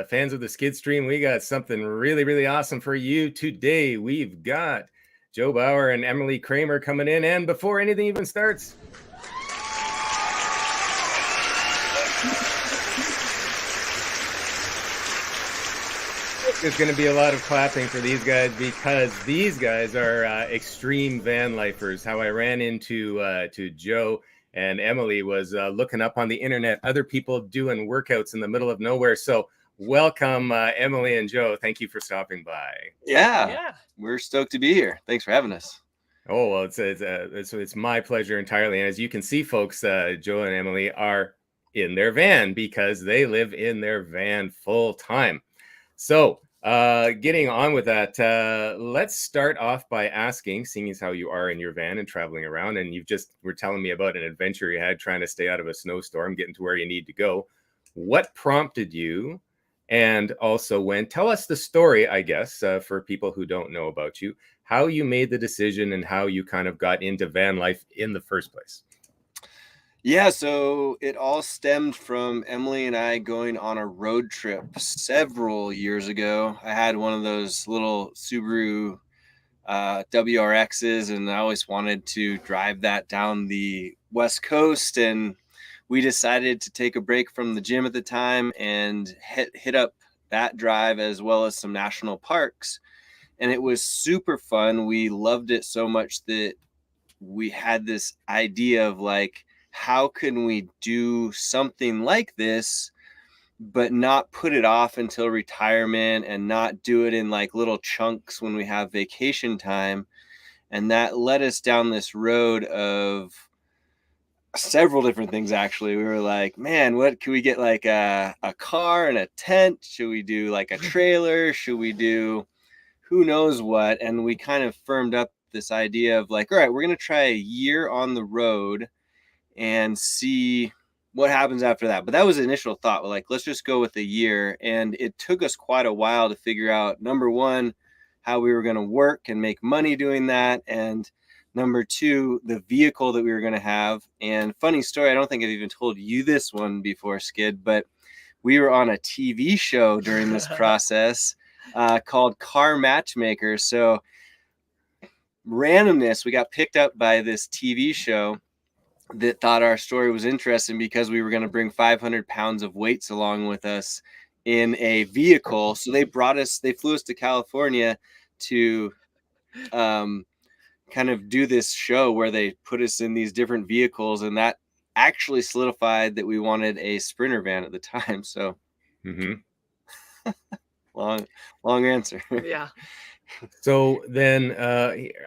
fans of the Skid Stream, we got something really, really awesome for you today. We've got Joe Bauer and Emily Kramer coming in, and before anything even starts, there's going to be a lot of clapping for these guys because these guys are extreme van lifers. How I ran into to Joe and Emily was looking up on the internet, other people doing workouts in the middle of nowhere. So welcome, Emily and Joe. Thank you for stopping by. Yeah, we're stoked to be here. Thanks for having us. Oh, well, it's my pleasure entirely. And as you can see, folks, Joe and Emily are in their van because they live in their van full time. So getting on with that, let's start off by asking, seeing as how you are in your van and traveling around, and you just were telling me about an adventure you had trying to stay out of a snowstorm, getting to where you need to go. What prompted you? And also when, tell us the story, I guess, for people who don't know about you, how you made the decision and how you kind of got into van life in the first place. Yeah, so it all stemmed from Emily and I going on a road trip several years ago. I had one of those little Subaru WRXs, and I always wanted to drive that down the West Coast. And we decided to take a break from the gym at the time and hit up that drive as well as some national parks. And it was super fun. We loved it so much that we had this idea of like, how can we do something like this, but not put it off until retirement and not do it in like little chunks when we have vacation time. And that led us down this road of several different things. Actually, we were like, man, what can we get? Like a car and a tent? Should we do like a trailer? Should we do who knows what? And we kind of firmed up this idea of like, all right, we're going to try a year on the road and see what happens after that. But that was the initial thought. We're like, let's just go with a year. And it took us quite a while to figure out, number one, how we were going to work and make money doing that. And number two, the vehicle that we were going to have. And funny story, I don't think I've even told you this one before, Skid, but we were on a TV show during this process called Car Matchmaker. So randomness, we got picked up by this TV show that thought our story was interesting because we were going to bring 500 pounds of weights along with us in a vehicle. So they flew us to California to kind of do this show where they put us in these different vehicles. And that actually solidified that we wanted a Sprinter van at the time. So long answer. Yeah. So then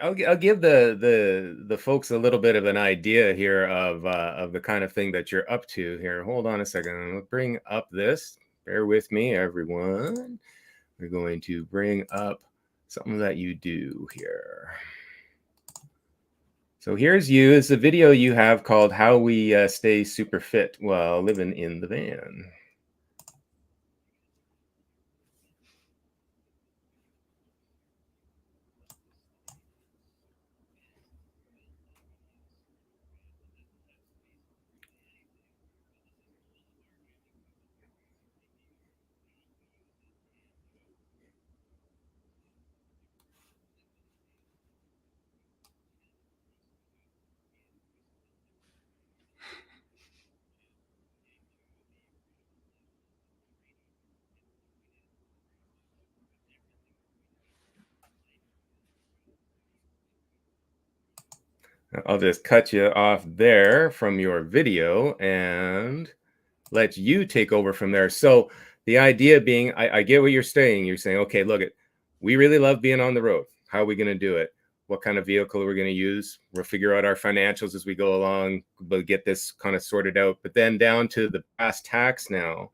I'll give the folks a little bit of an idea here of the kind of thing that you're up to here. Hold on a second. I'll bring up this. Bear with me, everyone. We're going to bring up something that you do here. So here's you. It's a video you have called How We Stay Super Fit While Living in the Van. I'll just cut you off there from your video and let you take over from there. So the idea being, I get what you're saying. You're saying, okay, look, we really love being on the road. How are we going to do it? What kind of vehicle are we going to use? We'll figure out our financials as we go along, but get this kind of sorted out. But then down to the brass tacks now,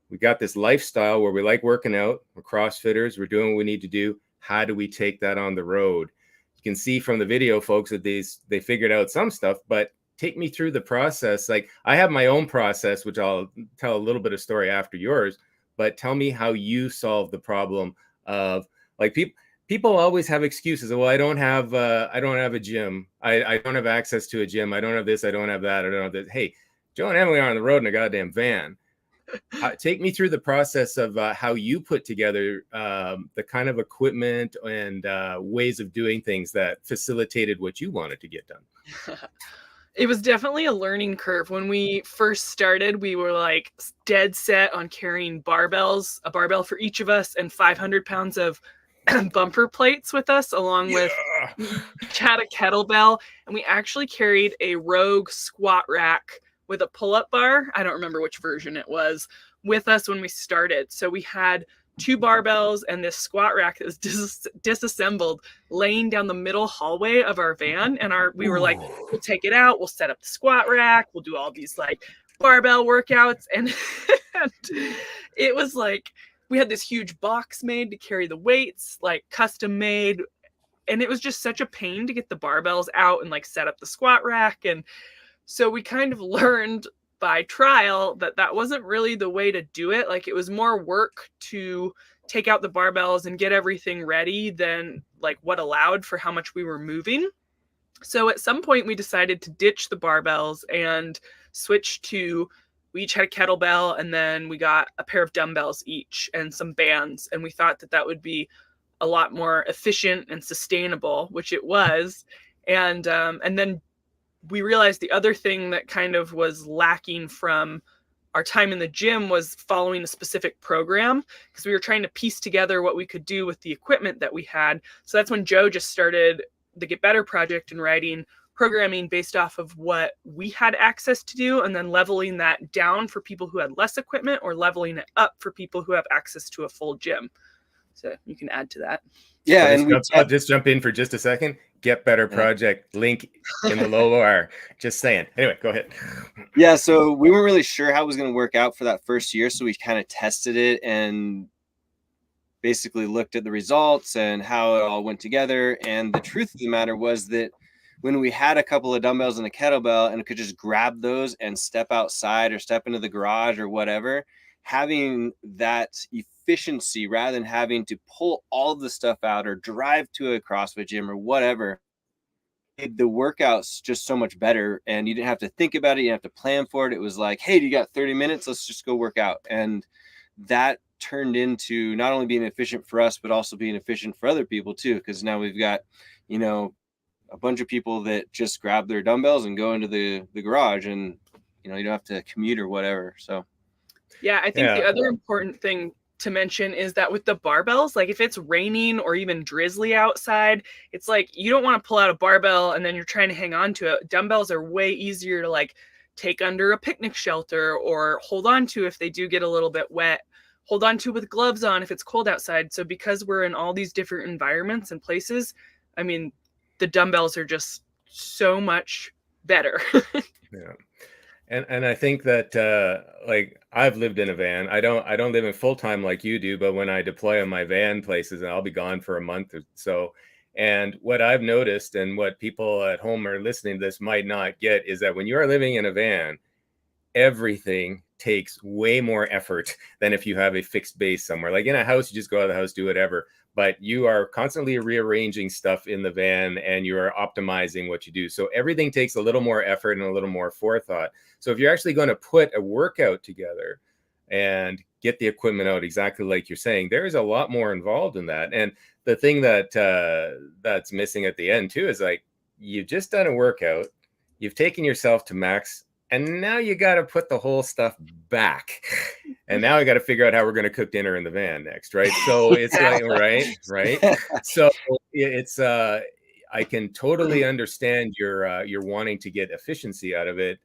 we got this lifestyle where we like working out. We're CrossFitters. We're doing what we need to do. How do we take that on the road? You can see from the video, folks, that they figured out some stuff, but take me through the process. Like I have my own process, which I'll tell a little bit of story after yours, but tell me how you solve the problem of like people always have excuses. Well, I don't have a gym. I don't have access to a gym. I don't have this. I don't have that. I don't have this. Hey, Joe and Emily are on the road in a goddamn van. Take me through the process of how you put together the kind of equipment and ways of doing things that facilitated what you wanted to get done. It was definitely a learning curve. When we first started, we were like dead set on carrying barbells, a barbell for each of us, and 500 pounds of bumper plates with us, along with each had a kettlebell. And we actually carried a Rogue squat rack with a pull-up bar. I don't remember which version it was, with us when we started. So we had 2 barbells and this squat rack that was disassembled laying down the middle hallway of our van. And we were like, we'll take it out, we'll set up the squat rack, we'll do all these like barbell workouts. And it was like, we had this huge box made to carry the weights, like custom made. And it was just such a pain to get the barbells out and like set up the squat rack. And so we kind of learned by trial that wasn't really the way to do it. Like, it was more work to take out the barbells and get everything ready than like what allowed for how much we were moving. So at some point we decided to ditch the barbells and switch to, we each had a kettlebell, and then we got a pair of dumbbells each and some bands. And we thought that would be a lot more efficient and sustainable, which it was. And then we realized the other thing that kind of was lacking from our time in the gym was following a specific program, because we were trying to piece together what we could do with the equipment that we had. So that's when Joe just started the Get Better project and writing programming based off of what we had access to do, and then leveling that down for people who had less equipment, or leveling it up for people who have access to a full gym. So you can add to that. Yeah, I'll just jump in for just a second. Get Better project, link in the low bar. Just saying. Anyway, go ahead. Yeah, so we weren't really sure how it was going to work out for that first year, so we kind of tested it and basically looked at the results and how it all went together. And the truth of the matter was that when we had a couple of dumbbells and a kettlebell and could just grab those and step outside or step into the garage or whatever, having that efficiency rather than having to pull all of the stuff out or drive to a CrossFit gym or whatever, made the workouts just so much better. And you didn't have to think about it, you didn't have to plan for it. It was like, hey, you got 30 minutes, let's just go work out. And that turned into not only being efficient for us, but also being efficient for other people too, because now we've got, you know, a bunch of people that just grab their dumbbells and go into the garage, and you don't have to commute or whatever. So yeah, I think the other important thing to mention is that with the barbells, like if it's raining or even drizzly outside, it's like you don't want to pull out a barbell and then you're trying to hang on to it. Dumbbells are way easier to like take under a picnic shelter or hold on to if they do get a little bit wet, hold on to with gloves on if it's cold outside. So because we're in all these different environments and places, I mean, the dumbbells are just so much better. Yeah. And I think that like I've lived in a van. I don't live in full time like you do, but when I deploy on my van places, and I'll be gone for a month or so. And what I've noticed, and what people at home are listening to this might not get, is that when you are living in a van, everything takes way more effort than if you have a fixed base somewhere. Like in a house, you just go out of the house, do whatever. But you are constantly rearranging stuff in the van, and you are optimizing what you do. So everything takes a little more effort and a little more forethought. So if you're actually going to put a workout together and get the equipment out exactly like you're saying, there is a lot more involved in that. And the thing that that's missing at the end too is like, you've just done a workout, you've taken yourself to max, and now you got to put the whole stuff back. And now we got to figure out how we're going to cook dinner in the van next, right? So it's like, right. So it's I can totally understand your wanting to get efficiency out of it,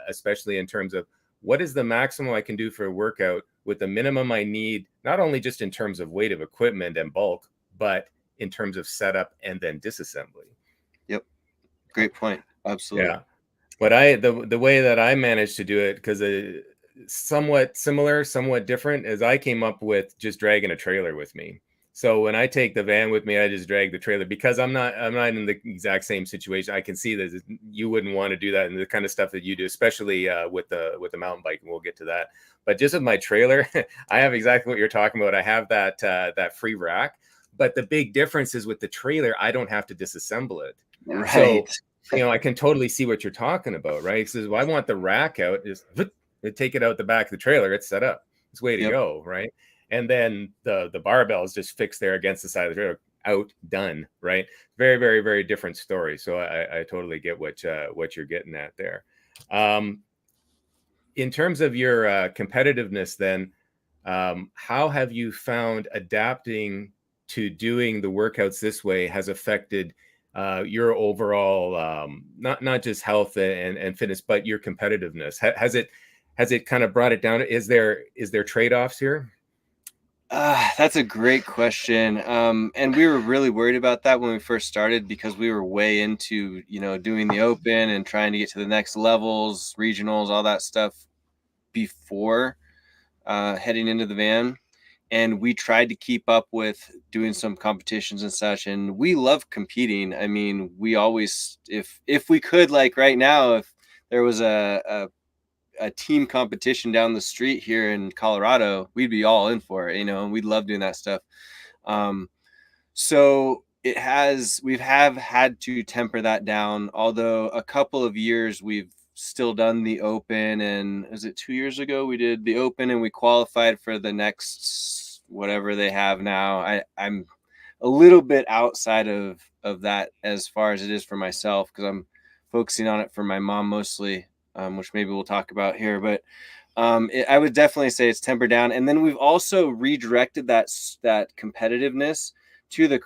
especially in terms of what is the maximum I can do for a workout with the minimum I need, not only just in terms of weight of equipment and bulk, but in terms of setup and then disassembly. Yep, great point. Absolutely. Yeah. But the way that I managed to do it, because somewhat similar, somewhat different, is I came up with just dragging a trailer with me. So when I take the van with me, I just drag the trailer, because I'm not in the exact same situation. I can see that you wouldn't want to do that, and the kind of stuff that you do, especially with the mountain bike, and we'll get to that. But just with my trailer, I have exactly what you're talking about. I have that free rack, but the big difference is with the trailer, I don't have to disassemble it. Right. So, I can totally see what you're talking about, right? Because I want the rack out, just take it out the back of the trailer, it's set up, it's way to Yep. go, right? And then the barbell is just fixed there against the side of the trailer, out, done, right? Very, very, very different story. So I totally get what you're getting at there. In terms of your competitiveness, then, how have you found adapting to doing the workouts this way has affected your overall, not just health and fitness, but your competitiveness? Has it kind of brought it down? Is there trade-offs here? That's a great question. And we were really worried about that when we first started, because we were way into, doing the open and trying to get to the next levels, regionals, all that stuff before heading into the van. And we tried to keep up with doing some competitions and such. And we love competing. I mean, we always, if we could, like right now, if there was a team competition down the street here in Colorado, we'd be all in for it, and we'd love doing that stuff. So we've had to temper that down, although a couple of years we've still done the open. And is it 2 years ago we did the open and we qualified for the next whatever they have now. I'm a little bit outside of that as far as it is for myself, because I'm focusing on it for my mom mostly, which maybe we'll talk about here. But I would definitely say it's tempered down. And then we've also redirected that competitiveness to the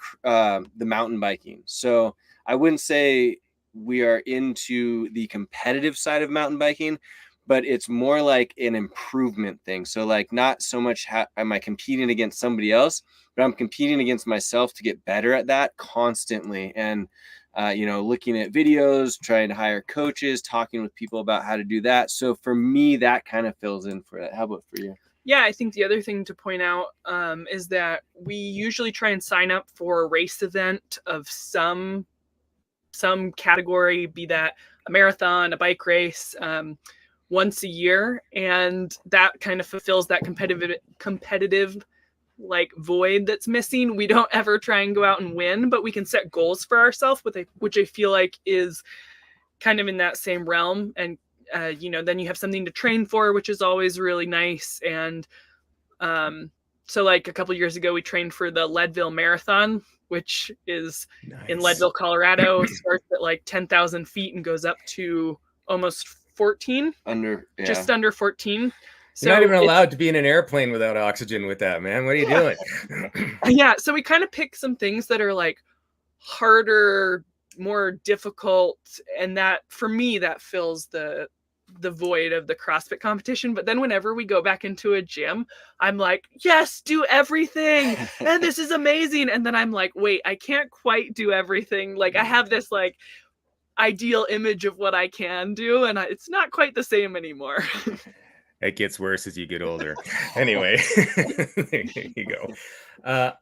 mountain biking. So I wouldn't say we are into the competitive side of mountain biking, but it's more like an improvement thing. So like, not so much am I competing against somebody else, but I'm competing against myself to get better at that constantly. And looking at videos, trying to hire coaches, talking with people about how to do that. So for me, that kind of fills in for that. How about for you? Yeah, I think the other thing to point out is that we usually try and sign up for a race event of some category, be that a marathon, a bike race, once a year. And that kind of fulfills that competitive like void that's missing. We don't ever try and go out and win, but we can set goals for ourselves, which I feel like is kind of in that same realm. And then you have something to train for, which is always really nice. And so like a couple years ago, we trained for the Leadville Marathon, which is in Leadville, Colorado. Starts at like 10,000 feet and goes up to almost 14, just under 14. So you're not even allowed to be in an airplane without oxygen with that, man. What are you doing? Yeah, so we kind of pick some things that are like harder, more difficult, and that for me that fills the void of the CrossFit competition. But then whenever we go back into a gym, I'm like, yes, do everything, and this is amazing. And then I'm like, wait, I can't quite do everything. Like I have this like ideal image of what I can do, and it's not quite the same anymore. It gets worse as you get older. Anyway, there you go.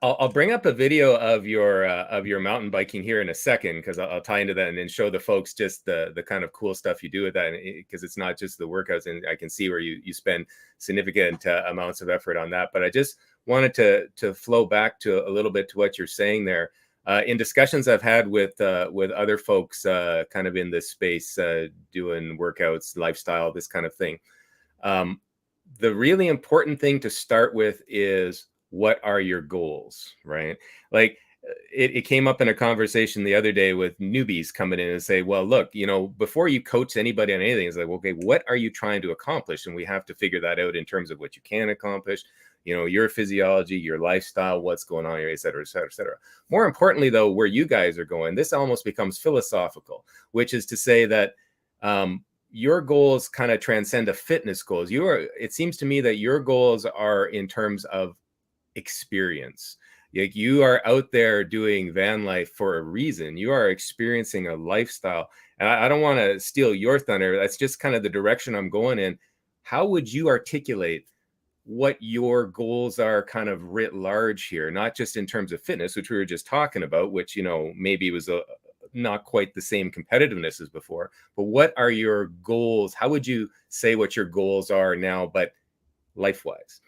I'll bring up a video of your mountain biking here in a second, because I'll tie into that and then show the folks just the kind of cool stuff you do with that, because it's not just the workouts, and I can see where you spend significant amounts of effort on that. But I just wanted to flow back to a little bit to what you're saying there. In discussions I've had with other folks kind of in this space, doing workouts, lifestyle, this kind of thing. The really important thing to start with is, what are your goals, right? Like it came up in a conversation the other day with newbies coming in and say, well, look, before you coach anybody on anything, it's like, okay, what are you trying to accomplish? And we have to figure that out in terms of what you can accomplish, your physiology, your lifestyle, what's going on here, et cetera, et cetera, et cetera. More importantly, though, where you guys are going, this almost becomes philosophical, which is to say that, your goals kind of transcend the fitness goals. It seems to me that your goals are in terms of experience. Like you are out there doing van life for a reason. You are experiencing a lifestyle. And I don't want to steal your thunder. That's just kind of the direction I'm going in. How would you articulate what your goals are kind of writ large here? Not just in terms of fitness, which we were just talking about, which, maybe was not quite the same competitiveness as before, but what are your goals? How would you say what your goals are now, but life-wise?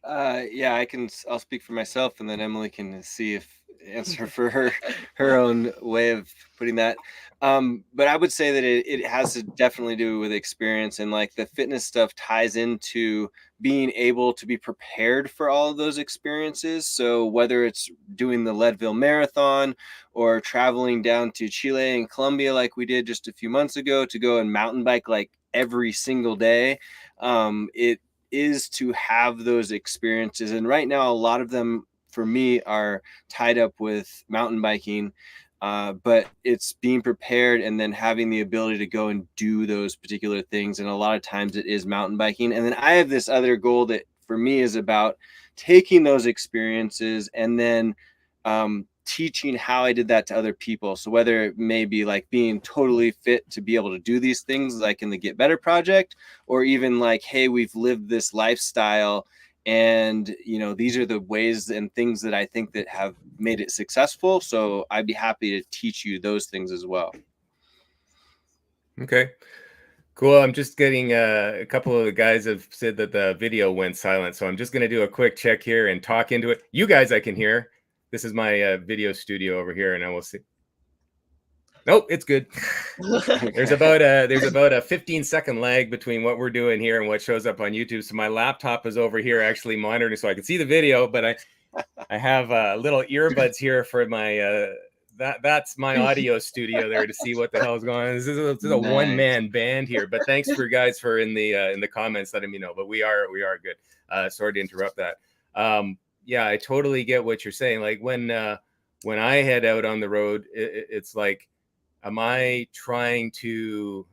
I'll speak for myself, and then Emily can see if answer for her own way of putting that. But I would say that it has to definitely do with experience, and like the fitness stuff ties into being able to be prepared for all of those experiences. So whether it's doing the Leadville Marathon or traveling down to Chile and Colombia like we did just a few months ago to go and mountain bike like every single day, it is to have those experiences. And right now, a lot of them for me are tied up with mountain biking. But it's being prepared and then having the ability to go and do those particular things. And a lot of times it is mountain biking. And then I have this other goal that for me is about taking those experiences and then teaching how I did that to other people. So whether it may be like being totally fit to be able to do these things like in the Get Better project, or even like, hey, we've lived this lifestyle and these are the ways and things that I think that have made it successful. So I'd be happy to teach you those things as well. Okay, cool. I'm just getting a couple of the guys have said that the video went silent, so I'm just going to do a quick check here and talk into it. You guys, I can hear. This is my video studio over here, and I will see. Nope, it's good. There's about a 15-second lag between what we're doing here and what shows up on YouTube. So my laptop is over here actually monitoring, so I can see the video, but I have little earbuds here for my that's my audio studio there to see what the hell is going on. This is a Nice. one-man band here, but thanks for guys for in the comments letting me know. But we are good. Sorry to interrupt that. Yeah, I totally get what you're saying. Like when I head out on the road, it's like, am I trying to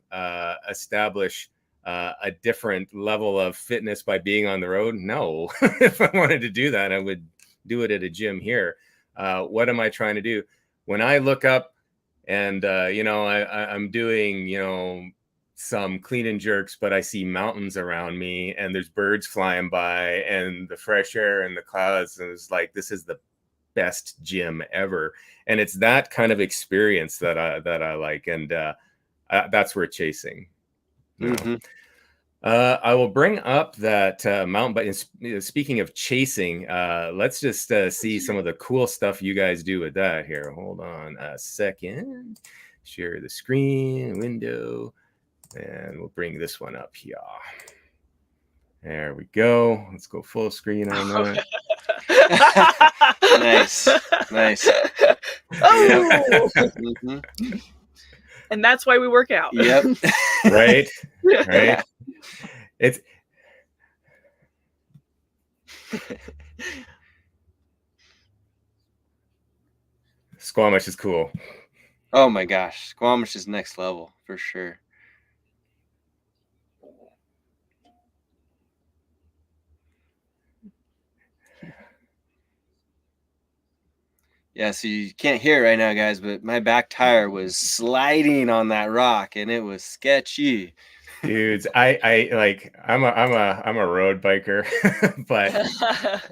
establish a different level of fitness by being on the road? No. If I wanted to do that, I would do it at a gym here. What am I trying to do? When I look up and, I'm doing, some clean and jerks, but I see mountains around me and there's birds flying by and the fresh air and the clouds. And it's like, this is the best gym ever. And it's that kind of experience that I like. And that's where chasing. Mm-hmm. I will bring up that mountain bike. Speaking of chasing, let's just see some of the cool stuff you guys do with that here. Hold on a second. Share the screen window. And we'll bring this one up here. There we go. Let's go full screen on that. Nice. Oh. Mm-hmm. And that's why we work out. Yep. Right. It's Squamish is cool. Oh my gosh, Squamish is next level for sure. Yeah, so you can't hear it right now, guys, but my back tire was sliding on that rock and it was sketchy. Dudes, I'm a road biker, but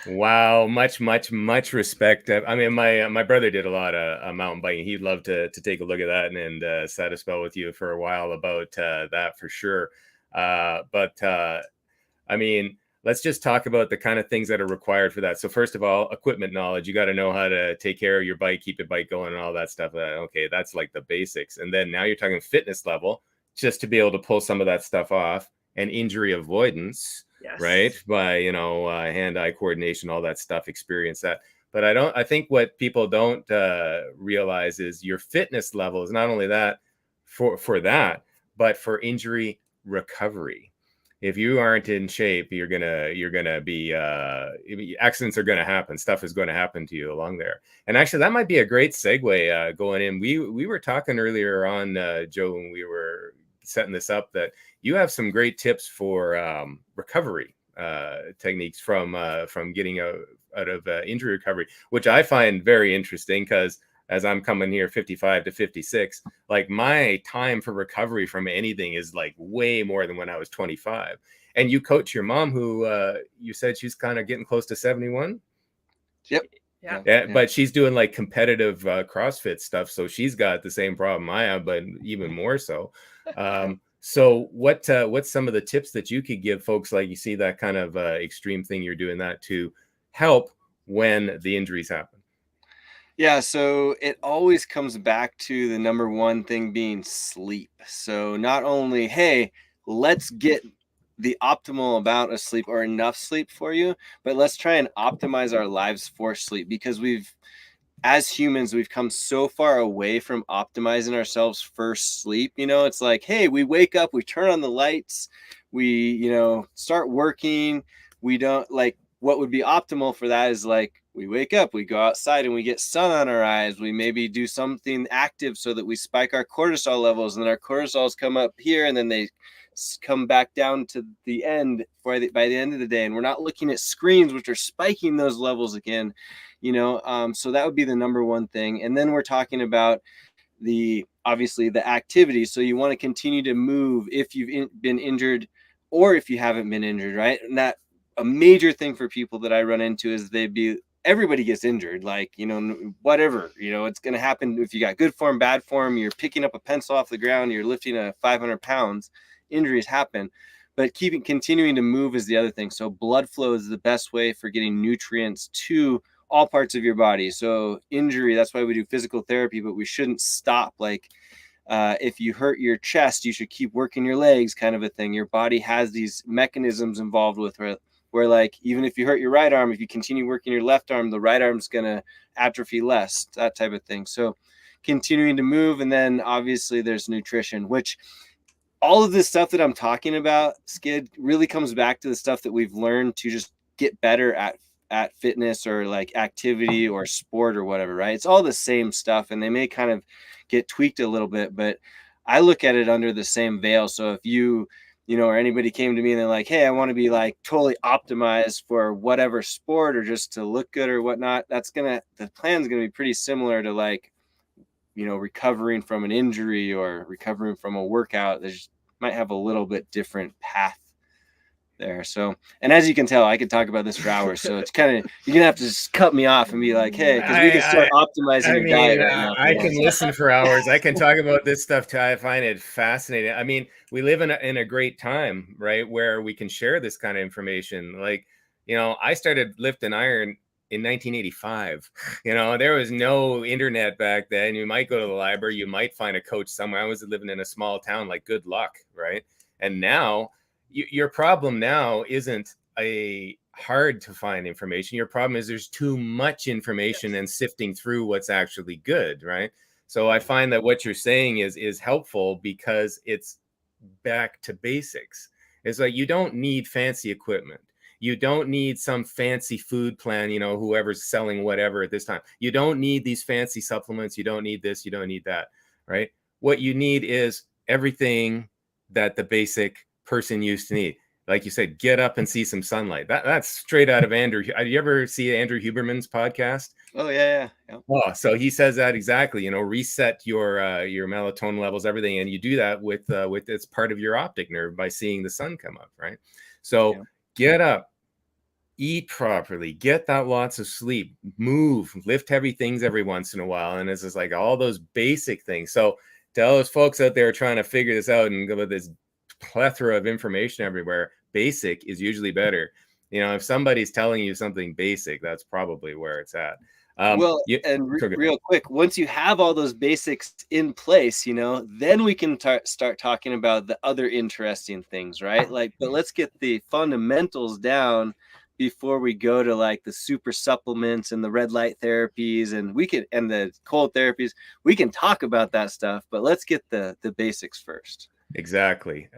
wow, much respect. I mean, my brother did a lot of mountain biking. He'd love to take a look at that and set a spell with you for a while about that for sure. But I mean, let's just talk about the kind of things that are required for that. So first of all, equipment knowledge. You got to know how to take care of your bike, keep your bike going, and all that stuff. Okay, that's like the basics. And then now you're talking fitness level, just to be able to pull some of that stuff off, and injury avoidance. Yes. Right? By, hand-eye coordination, all that stuff, experience that. But I think what people don't realize is your fitness level is not only that for that, but for injury recovery. If you aren't in shape, you're gonna be accidents are gonna happen. Stuff is going to happen to you along there. And actually, that might be a great segue going in. We were talking earlier on, Joe, when we were setting this up, that you have some great tips for recovery techniques from getting out of injury recovery, which I find very interesting because as I'm coming here 55 to 56, like my time for recovery from anything is like way more than when I was 25. And you coach your mom, who you said she's kind of getting close to 71. Yep. Yeah. But she's doing like competitive CrossFit stuff. So she's got the same problem I have, but even more so. So what's some of the tips that you could give folks, like you see that kind of extreme thing you're doing that to help when the injuries happen? Yeah, so it always comes back to the number one thing being sleep. So not only, hey, let's get the optimal amount of sleep or enough sleep for you, but let's try and optimize our lives for sleep, because as humans, we've come so far away from optimizing ourselves for sleep. It's like, hey, we wake up, we turn on the lights, we, start working. We don't like, what would be optimal for that is like, we wake up, we go outside and we get sun on our eyes. We maybe do something active so that we spike our cortisol levels, and then our cortisols come up here and then they come back down to the end by the end of the day. And we're not looking at screens, which are spiking those levels again. So that would be the number one thing. And then we're talking about obviously the activity. So you want to continue to move if you've been injured or if you haven't been injured, right? And that a major thing for people that I run into is everybody gets injured, like, whatever, it's going to happen. If you got good form, bad form, you're picking up a pencil off the ground, you're lifting a 500 pounds, injuries happen. But continuing to move is the other thing. So blood flow is the best way for getting nutrients to all parts of your body. So injury, that's why we do physical therapy, but we shouldn't stop. Like, if you hurt your chest, you should keep working your legs, kind of a thing. Your body has these mechanisms involved with where like, even if you hurt your right arm, if you continue working your left arm, the right arm's going to atrophy less, that type of thing. So continuing to move. And then obviously there's nutrition, which all of this stuff that I'm talking about, Skid, really comes back to the stuff that we've learned to just get better at fitness or like activity or sport or whatever, right? It's all the same stuff, and they may kind of get tweaked a little bit, but I look at it under the same veil. So if or anybody came to me and they're like, hey, I want to be like totally optimized for whatever sport or just to look good or whatnot, the plan's gonna be pretty similar to like, recovering from an injury or recovering from a workout. They might have a little bit different path there. So, and as you can tell, I could talk about this for hours. So it's kind of, you're gonna have to just cut me off and be like, hey, because we can start optimizing your diet right now. I can listen for hours. I can talk about this stuff too. I find it fascinating. I mean, we live in a great time, right, where we can share this kind of information. Like, I started lifting iron in 1985. There was no internet back then. You might go to the library, you might find a coach somewhere. I was living in a small town, like, good luck, right? And now your problem now isn't a hard to find information. Your problem is there's too much information and sifting through what's actually good, right? So I find that what you're saying is helpful because it's back to basics. It's like, you don't need fancy equipment. You don't need some fancy food plan, whoever's selling whatever at this time. You don't need these fancy supplements. You don't need this. You don't need that, right? What you need is everything that the basic person used to need. Like you said, get up and see some sunlight. That's straight out of Andrew. Have you ever see Andrew Huberman's podcast? Oh yeah. Oh, so he says that exactly. Reset your melatonin levels, everything, and you do that with it's part of your optic nerve by seeing the sun come up, right? So get up, eat properly, get that lots of sleep, move, lift heavy things every once in a while, and it's just like all those basic things. So to all those folks out there trying to figure this out and go with this plethora of information everywhere, basic is usually better. If somebody's telling you something basic, that's probably where it's at. Real quick, once you have all those basics in place, then we can start talking about the other interesting things, right? Like, but let's get the fundamentals down before we go to like the super supplements and the red light therapies, and the cold therapies. We can talk about that stuff, but let's get the basics first. Exactly.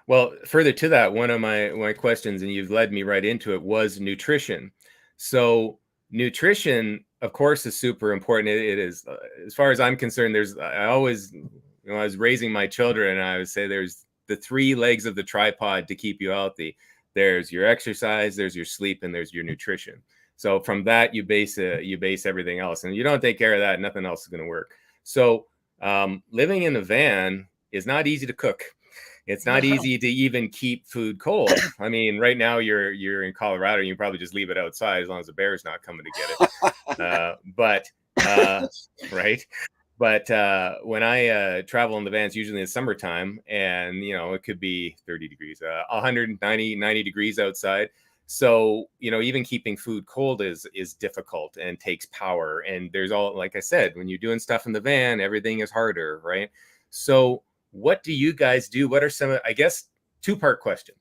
Well, further to that, one of my questions, and you've led me right into it, was nutrition. So nutrition, of course, is super important. It is, as far as I'm concerned, I always, I was raising my children, and I would say there's the three legs of the tripod to keep you healthy. There's your exercise, there's your sleep, and there's your nutrition. So from that, you base everything else. And you don't take care of that, nothing else is going to work. So living in a van is not easy to cook. It's not easy to even keep food cold. I mean, right now you're in Colorado, and you probably just leave it outside as long as the bear's not coming to get it. Right. But when I travel in the vans, usually in the summertime, and it could be 30 degrees, 190 degrees outside. So, even keeping food cold is difficult and takes power. And there's all, like I said, when you're doing stuff in the van, everything is harder, right? So what do you guys do? What are some, I guess, two-part question.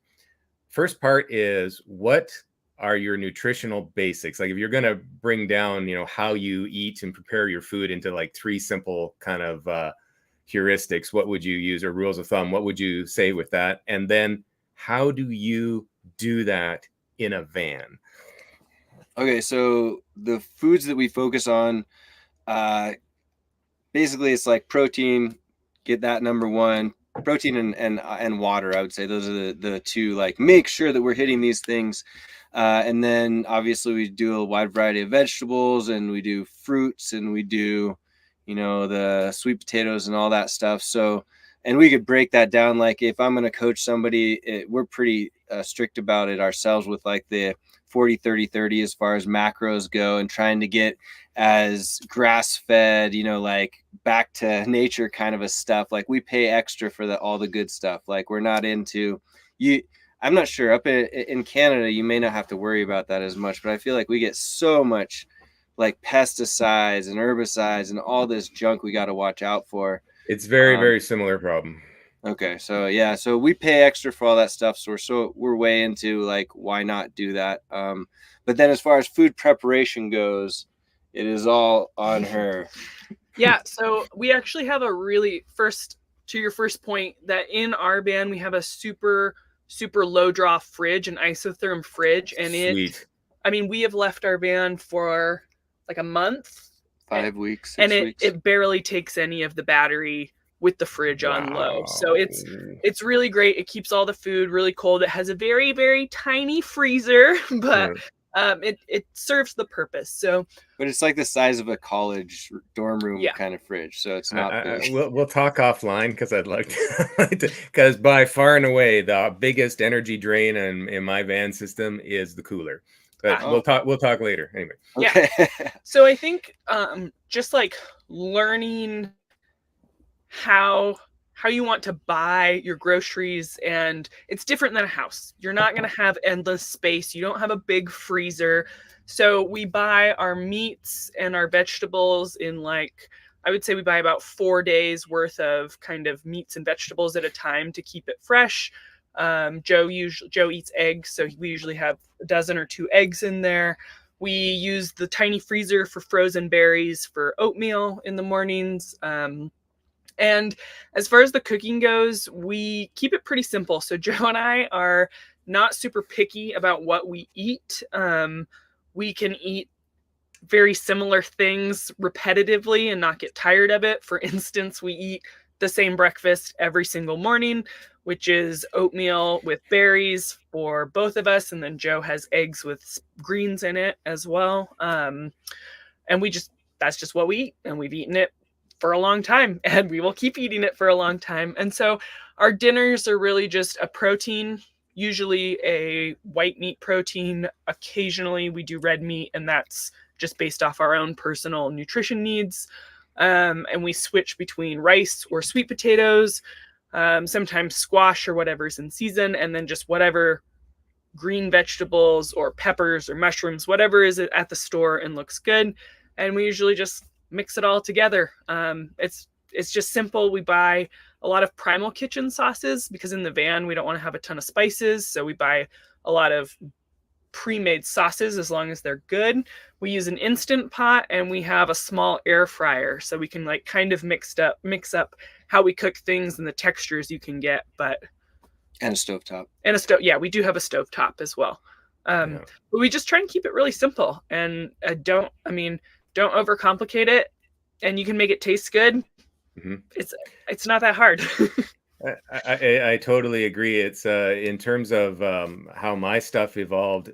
First part is, what are your nutritional basics? Like if you're going to bring down, how you eat and prepare your food into like 3 simple kind of heuristics, what would you use, or rules of thumb? What would you say with that? And then how do you do that in a van? Okay, so the foods that we focus on, basically it's like protein, get that number one, protein and water. I would say those are the two, like make sure that we're hitting these things. And then obviously we do a wide variety of vegetables, and we do fruits, and we do, the sweet potatoes and all that stuff. So, and we could break that down. Like if I'm going to coach somebody, we're pretty strict about it ourselves with like the 40-30-30 as far as macros go, and trying to get as grass fed, like back to nature kind of a stuff. Like we pay extra for all the good stuff. Like we're not into you. I'm not sure up in Canada, you may not have to worry about that as much, but I feel like we get so much like pesticides and herbicides and all this junk we got to watch out for. It's very similar problem. Okay. So yeah, so we pay extra for all that stuff. So we're way into like, why not do that? But then as far as food preparation goes, it is all on her. Yeah. So we actually have a really to your first point, that in our van, we have a super low draw fridge, an isotherm fridge. And Sweet. we have left our van for like a month, 5 weeks, 6 weeks. It barely takes any of the battery with the fridge on low. So it's really great. It keeps all the food really cold. It has a very, very tiny freezer, but it serves the purpose. So, but it's like the size of a college dorm room kind of fridge. So it's not big. We'll talk offline, because I'd like to, because by far and away the biggest energy drain in my van system is the cooler. But we'll talk later anyway. Okay. Yeah. So I think just like learning how you want to buy your groceries, and it's different than a house. You're not going to have endless space. You don't have a big freezer. So we buy our meats and our vegetables in I would say we buy about 4 days worth of kind of meats and vegetables at a time to keep it fresh. Joe eats eggs, so we usually have a dozen or 2 eggs in there. We use the tiny freezer for frozen berries for oatmeal in the mornings. And as far as the cooking goes, we keep it pretty simple. So Joe and I are not super picky about what we eat. We can eat very similar things repetitively and not get tired of it. For instance, we eat the same breakfast every single morning, which is oatmeal with berries for both of us. And then Joe has eggs with greens in it as well. And that's just what we eat. And we've eaten it for a long time, and we will keep eating it for a long time. And so our dinners are really just a protein, usually a white meat protein. Occasionally we do red meat, and that's just based off our own personal nutrition needs. And we switch between rice or sweet potatoes, sometimes squash or whatever's in season, and then just whatever green vegetables or peppers or mushrooms, whatever is at the store and looks good. And we usually just mix it all together. It's just simple. We buy a lot of Primal Kitchen sauces, because in the van we don't want to have a ton of spices, so we buy a lot of pre-made sauces as long as they're good. We use an Instant Pot, and we have a small air fryer, so we can like kind of mix up how we cook things and the textures you can get. And a stovetop. Yeah, we do have a stovetop as well. But we just try and keep it really simple, and don't overcomplicate it, and you can make it taste good. Mm-hmm. It's not that hard. I totally agree. It's in terms of how my stuff evolved.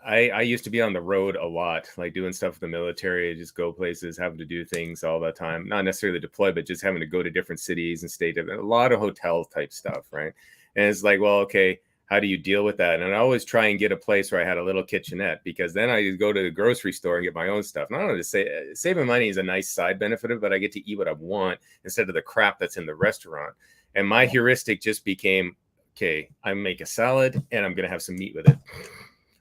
I used to be on the road a lot, like doing stuff with the military, just go places, having to do things all the time. Not necessarily deploy, but just having to go to different cities and stay to a lot of hotel type stuff, right? And it's like, well, okay, how do you deal with that? And I always try and get a place where I had a little kitchenette, because then I go to the grocery store and get my own stuff. Not only to say saving money is a nice side benefit of it, but I get to eat what I want instead of the crap that's in the restaurant. And my heuristic just became okay, I make a salad and I'm going to have some meat with it,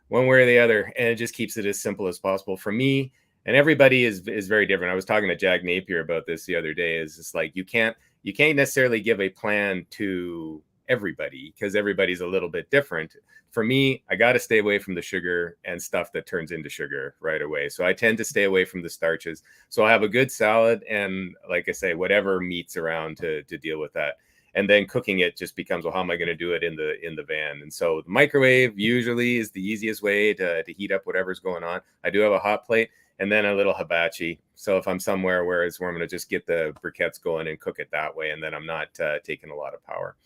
one way or the other. And it just keeps it as simple as possible for me. And everybody is very different. I was talking to Jack Napier about this the other day. Is it's like you can't necessarily give a plan to everybody because everybody's a little bit different. For me, I got to stay away from the sugar and stuff that turns into sugar right away. So I tend to stay away from the starches. So I have a good salad and, like I say, whatever meat's around to deal with that. And then cooking it just becomes, well, how am I going to do it in the van? And so the microwave usually is the easiest way to heat up whatever's going on. I do have a hot plate and then a little hibachi. So if I'm somewhere where I'm going to just get the briquettes going and cook it that way, and then I'm not taking a lot of power.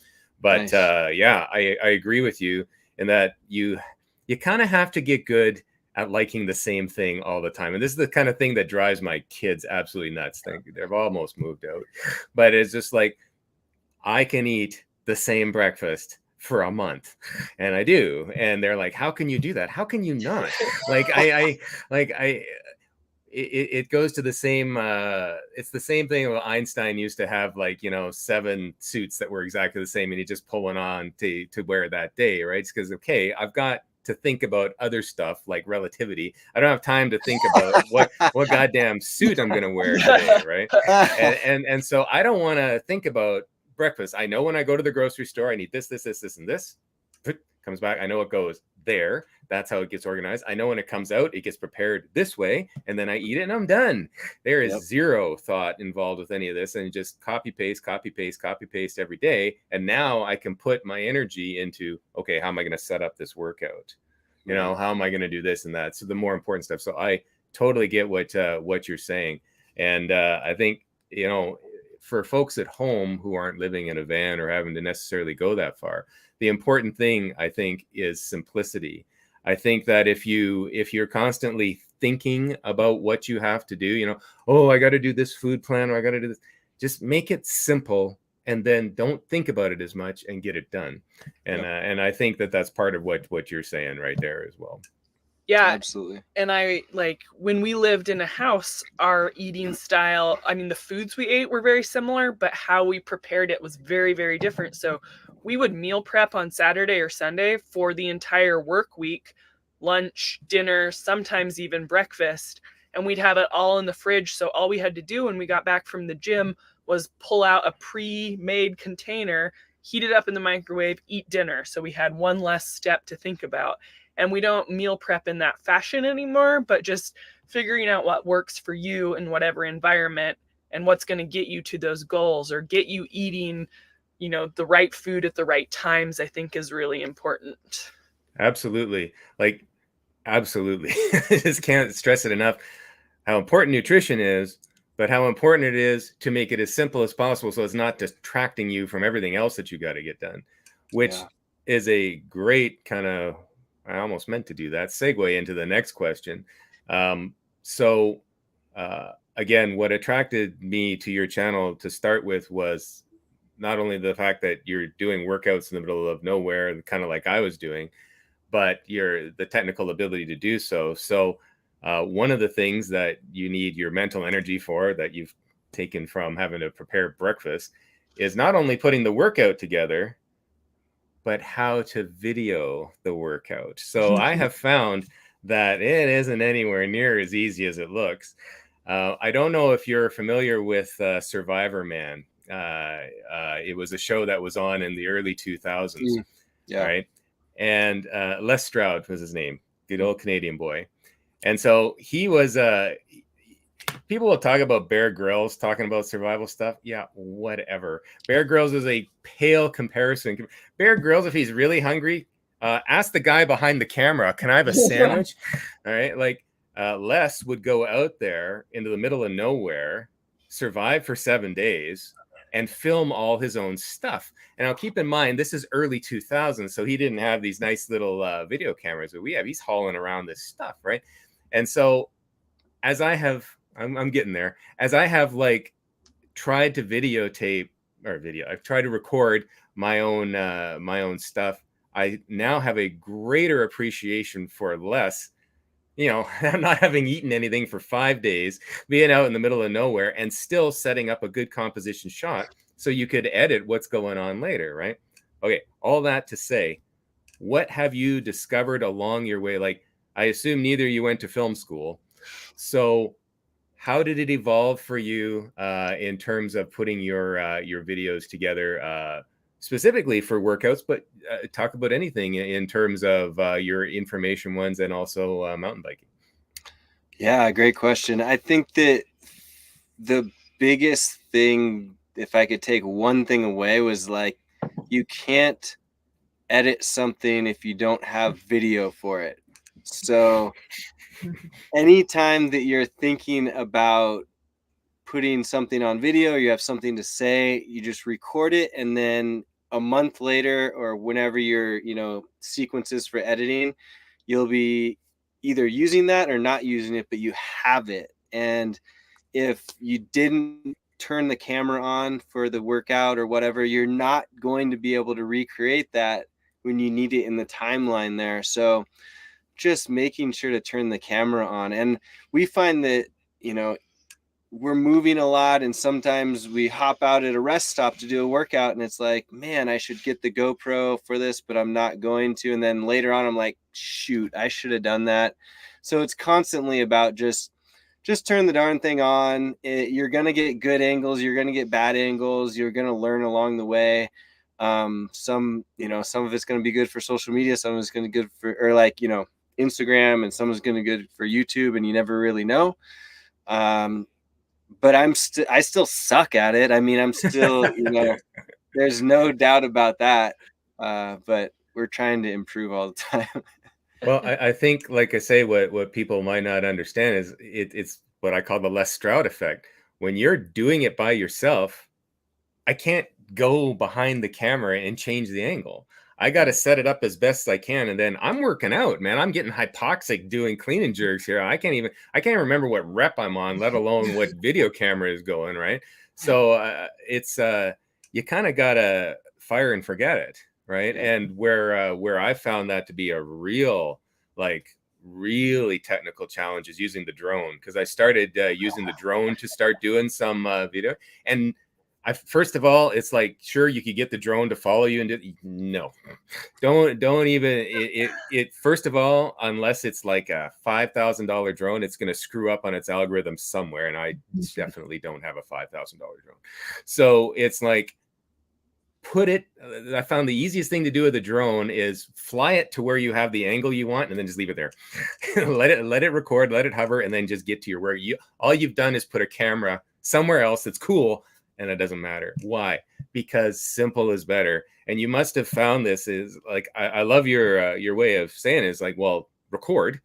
But nice. Yeah, I agree with you in that you kind of have to get good at liking the same thing all the time. And this is the kind of thing that drives my kids absolutely nuts. They've almost moved out. But it's just like, I can eat the same breakfast for a month, and I do. And they're like, how can you do that? How can you not? It goes to the same, it's the same thing that Einstein used to have, like, 7 suits that were exactly the same, and he just pull one on to wear that day, right? It's because, okay, I've got to think about other stuff like relativity. I don't have time to think about what goddamn suit I'm going to wear today, right? And so I don't want to think about breakfast. I know when I go to the grocery store, I need this, and this. Comes back. I know it goes there. That's how it gets organized. I know when it comes out, it gets prepared this way, and then I eat it and I'm done. There is zero thought involved with any of this, and just copy paste every day. And now I can put my energy into, okay, how am I going to set up this workout? How am I going to do this and that? So the more important stuff. So I totally get what you're saying. And I think, for folks at home who aren't living in a van or having to necessarily go that far, the important thing, I think, is simplicity. I think that if you're constantly thinking about what you have to do, oh, I got to do this food plan, or I got to do this, just make it simple, and then don't think about it as much and get it done. And I think that that's part of what you're saying right there as well. Yeah, absolutely. And I when we lived in a house, our eating style, I mean, the foods we ate were very similar, but how we prepared it was very, very different. So we would meal prep on Saturday or Sunday for the entire work week, lunch, dinner, sometimes even breakfast. And we'd have it all in the fridge. So all we had to do when we got back from the gym was pull out a pre-made container, heat it up in the microwave, eat dinner. So we had one less step to think about. And we don't meal prep in that fashion anymore, but just figuring out what works for you in whatever environment and what's going to get you to those goals or get you eating, the right food at the right times, I think is really important. Absolutely. Absolutely. I just can't stress it enough how important nutrition is, but how important it is to make it as simple as possible so it's not distracting you from everything else that you got to get done, which is a great kind of, I almost meant to do that, segue into the next question. Again, what attracted me to your channel to start with was not only the fact that you're doing workouts in the middle of nowhere, kind of like I was doing, but the technical ability to do so. So one of the things that you need your mental energy for, that you've taken from having to prepare breakfast, is not only putting the workout together, but how to video the workout. So I have found that it isn't anywhere near as easy as it looks. I don't know if you're familiar with Survivor Man. It was a show that was on in the early 2000s. Right? And Les Stroud was his name, good old Canadian boy. And so he was, people will talk about Bear Grylls talking about survival stuff. Yeah, whatever. Bear Grylls is a pale comparison. Bear Grylls, if he's really hungry, ask the guy behind the camera, can I have a sandwich? All right. Les would go out there into the middle of nowhere, survive for 7 days, and film all his own stuff. And I'll keep in mind, this is early 2000s, so he didn't have these nice little video cameras that we have. He's hauling around this stuff, right? And so as I have, I'm getting there, as I have tried to I've tried to record my own stuff, I now have a greater appreciation for Les. Not having eaten anything for 5 days, being out in the middle of nowhere and still setting up a good composition shot so you could edit what's going on later, right? Okay, all that to say, what have you discovered along your way? Like, I assume neither you went to film school. So how did it evolve for you in terms of putting your videos together, specifically for workouts, but talk about anything in terms of your information ones and also mountain biking? Yeah, great question. I think that the biggest thing, if I could take one thing away, was like, you can't edit something if you don't have video for it. So anytime that you're thinking about putting something on video, you have something to say, you just record it, and then a month later or whenever your, sequences for editing, you'll be either using that or not using it, but you have it. And if you didn't turn the camera on for the workout or whatever, you're not going to be able to recreate that when you need it in the timeline there. So just making sure to turn the camera on. And we find that, we're moving a lot, and sometimes we hop out at a rest stop to do a workout, and it's like, man, I should get the GoPro for this, but I'm not going to. And then later on, I'm like, shoot, I should have done that. So it's constantly about just turn the darn thing on. You're going to get good angles. You're going to get bad angles. You're going to learn along the way. Some of it's going to be good for social media. Some of it's going to be good for, or like, Instagram, and some is going to be good for YouTube, and you never really know. But I still suck at it. I mean, I'm still, there's no doubt about that. But we're trying to improve all the time. Well, I think, like I say, what people might not understand is it's what I call the Les Stroud effect. When you're doing it by yourself, I can't go behind the camera and change the angle. I got to set it up as best I can, and then I'm working out, man. I'm getting hypoxic doing clean and jerks here. I can't remember what rep I'm on, let alone what video camera is going, right? So it's you kind of gotta fire and forget it, right? And where I found that to be a real, like, really technical challenge is using the drone, because I started using the drone to start doing some video. And first of all, it's like, sure, you could get the drone to follow you, and no, don't even it. First of all, unless it's like a $5,000 drone, it's going to screw up on its algorithm somewhere, and I definitely don't have a $5,000 drone. So it's like, I found the easiest thing to do with a drone is fly it to where you have the angle you want, and then just leave it there. let it record, let it hover, and then just get to your where all you've done is put a camera somewhere else that's cool. And it doesn't matter. Why? Because simple is better. And you must have found this is like, I love your way of saying it. Is like, well, record,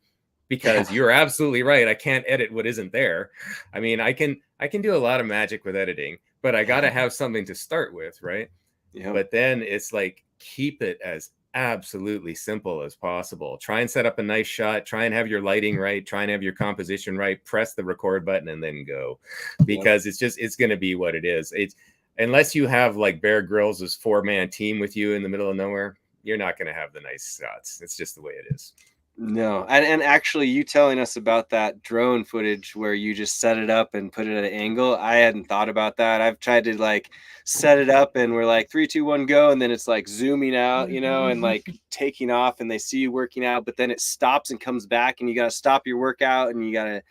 because you're absolutely right. I can't edit what isn't there. I mean, I can do a lot of magic with editing, but I got to have something to start with, right? Yeah. But then it's like, keep it as absolutely simple as possible. Try and set up a nice shot. Try and have your lighting right. Try and have your composition right. Press the record button and then go, because it's going to be what it is. It's, unless you have like Bear Grylls' 4-man team with you in the middle of nowhere, you're not going to have the nice shots. It's just the way it is. No. And actually, you telling us about that drone footage where you just set it up and put it at an angle, I hadn't thought about that. I've tried to like set it up, and we're like 3, 2, 1, go, and then it's like zooming out, and like taking off, and they see you working out, but then it stops and comes back, and you got to stop your workout, and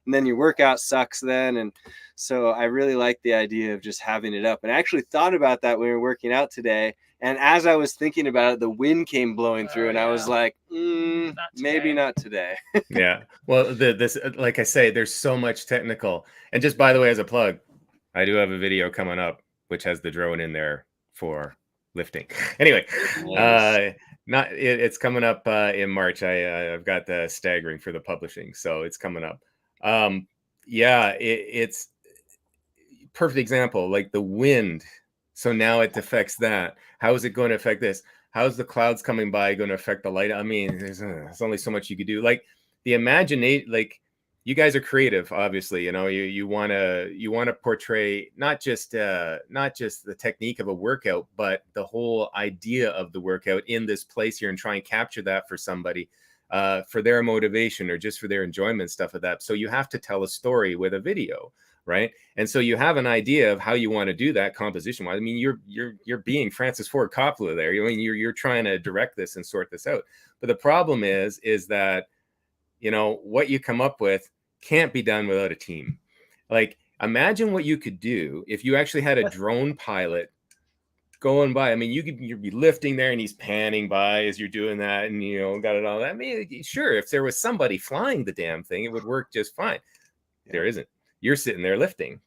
then your workout sucks then. And so I really like the idea of just having it up. And I actually thought about that when we were working out today. And as I was thinking about it, the wind came blowing through, and I was like, maybe not today. Yeah. Well, this, like I say, there's so much technical. And just by the way, as a plug, I do have a video coming up which has the drone in there for lifting. Anyway, Nice. It's coming up in March. I've got the staggering for the publishing, so it's coming up. It's perfect example, like the wind. So now it affects that. How is it going to affect this? How's the clouds coming by going to affect the light? I mean, there's only so much you could do. Like the imagination, like you guys are creative, obviously. You want to portray not just the technique of a workout, but the whole idea of the workout in this place here, and try and capture that for somebody, for their motivation or just for their enjoyment, stuff like that. So you have to tell a story with a video. right? And so you have an idea of how you want to do that composition. I mean, you're being Francis Ford Coppola there. I mean, you're trying to direct this and sort this out. But the problem is that, you know, what you come up with can't be done without a team. Like, imagine what you could do if you actually had a drone pilot going by. I mean, you'd be lifting there and he's panning by as you're doing that, and you know, got it all. I mean, sure, if there was somebody flying the damn thing, it would work just fine. Yeah. There isn't. You're sitting there lifting.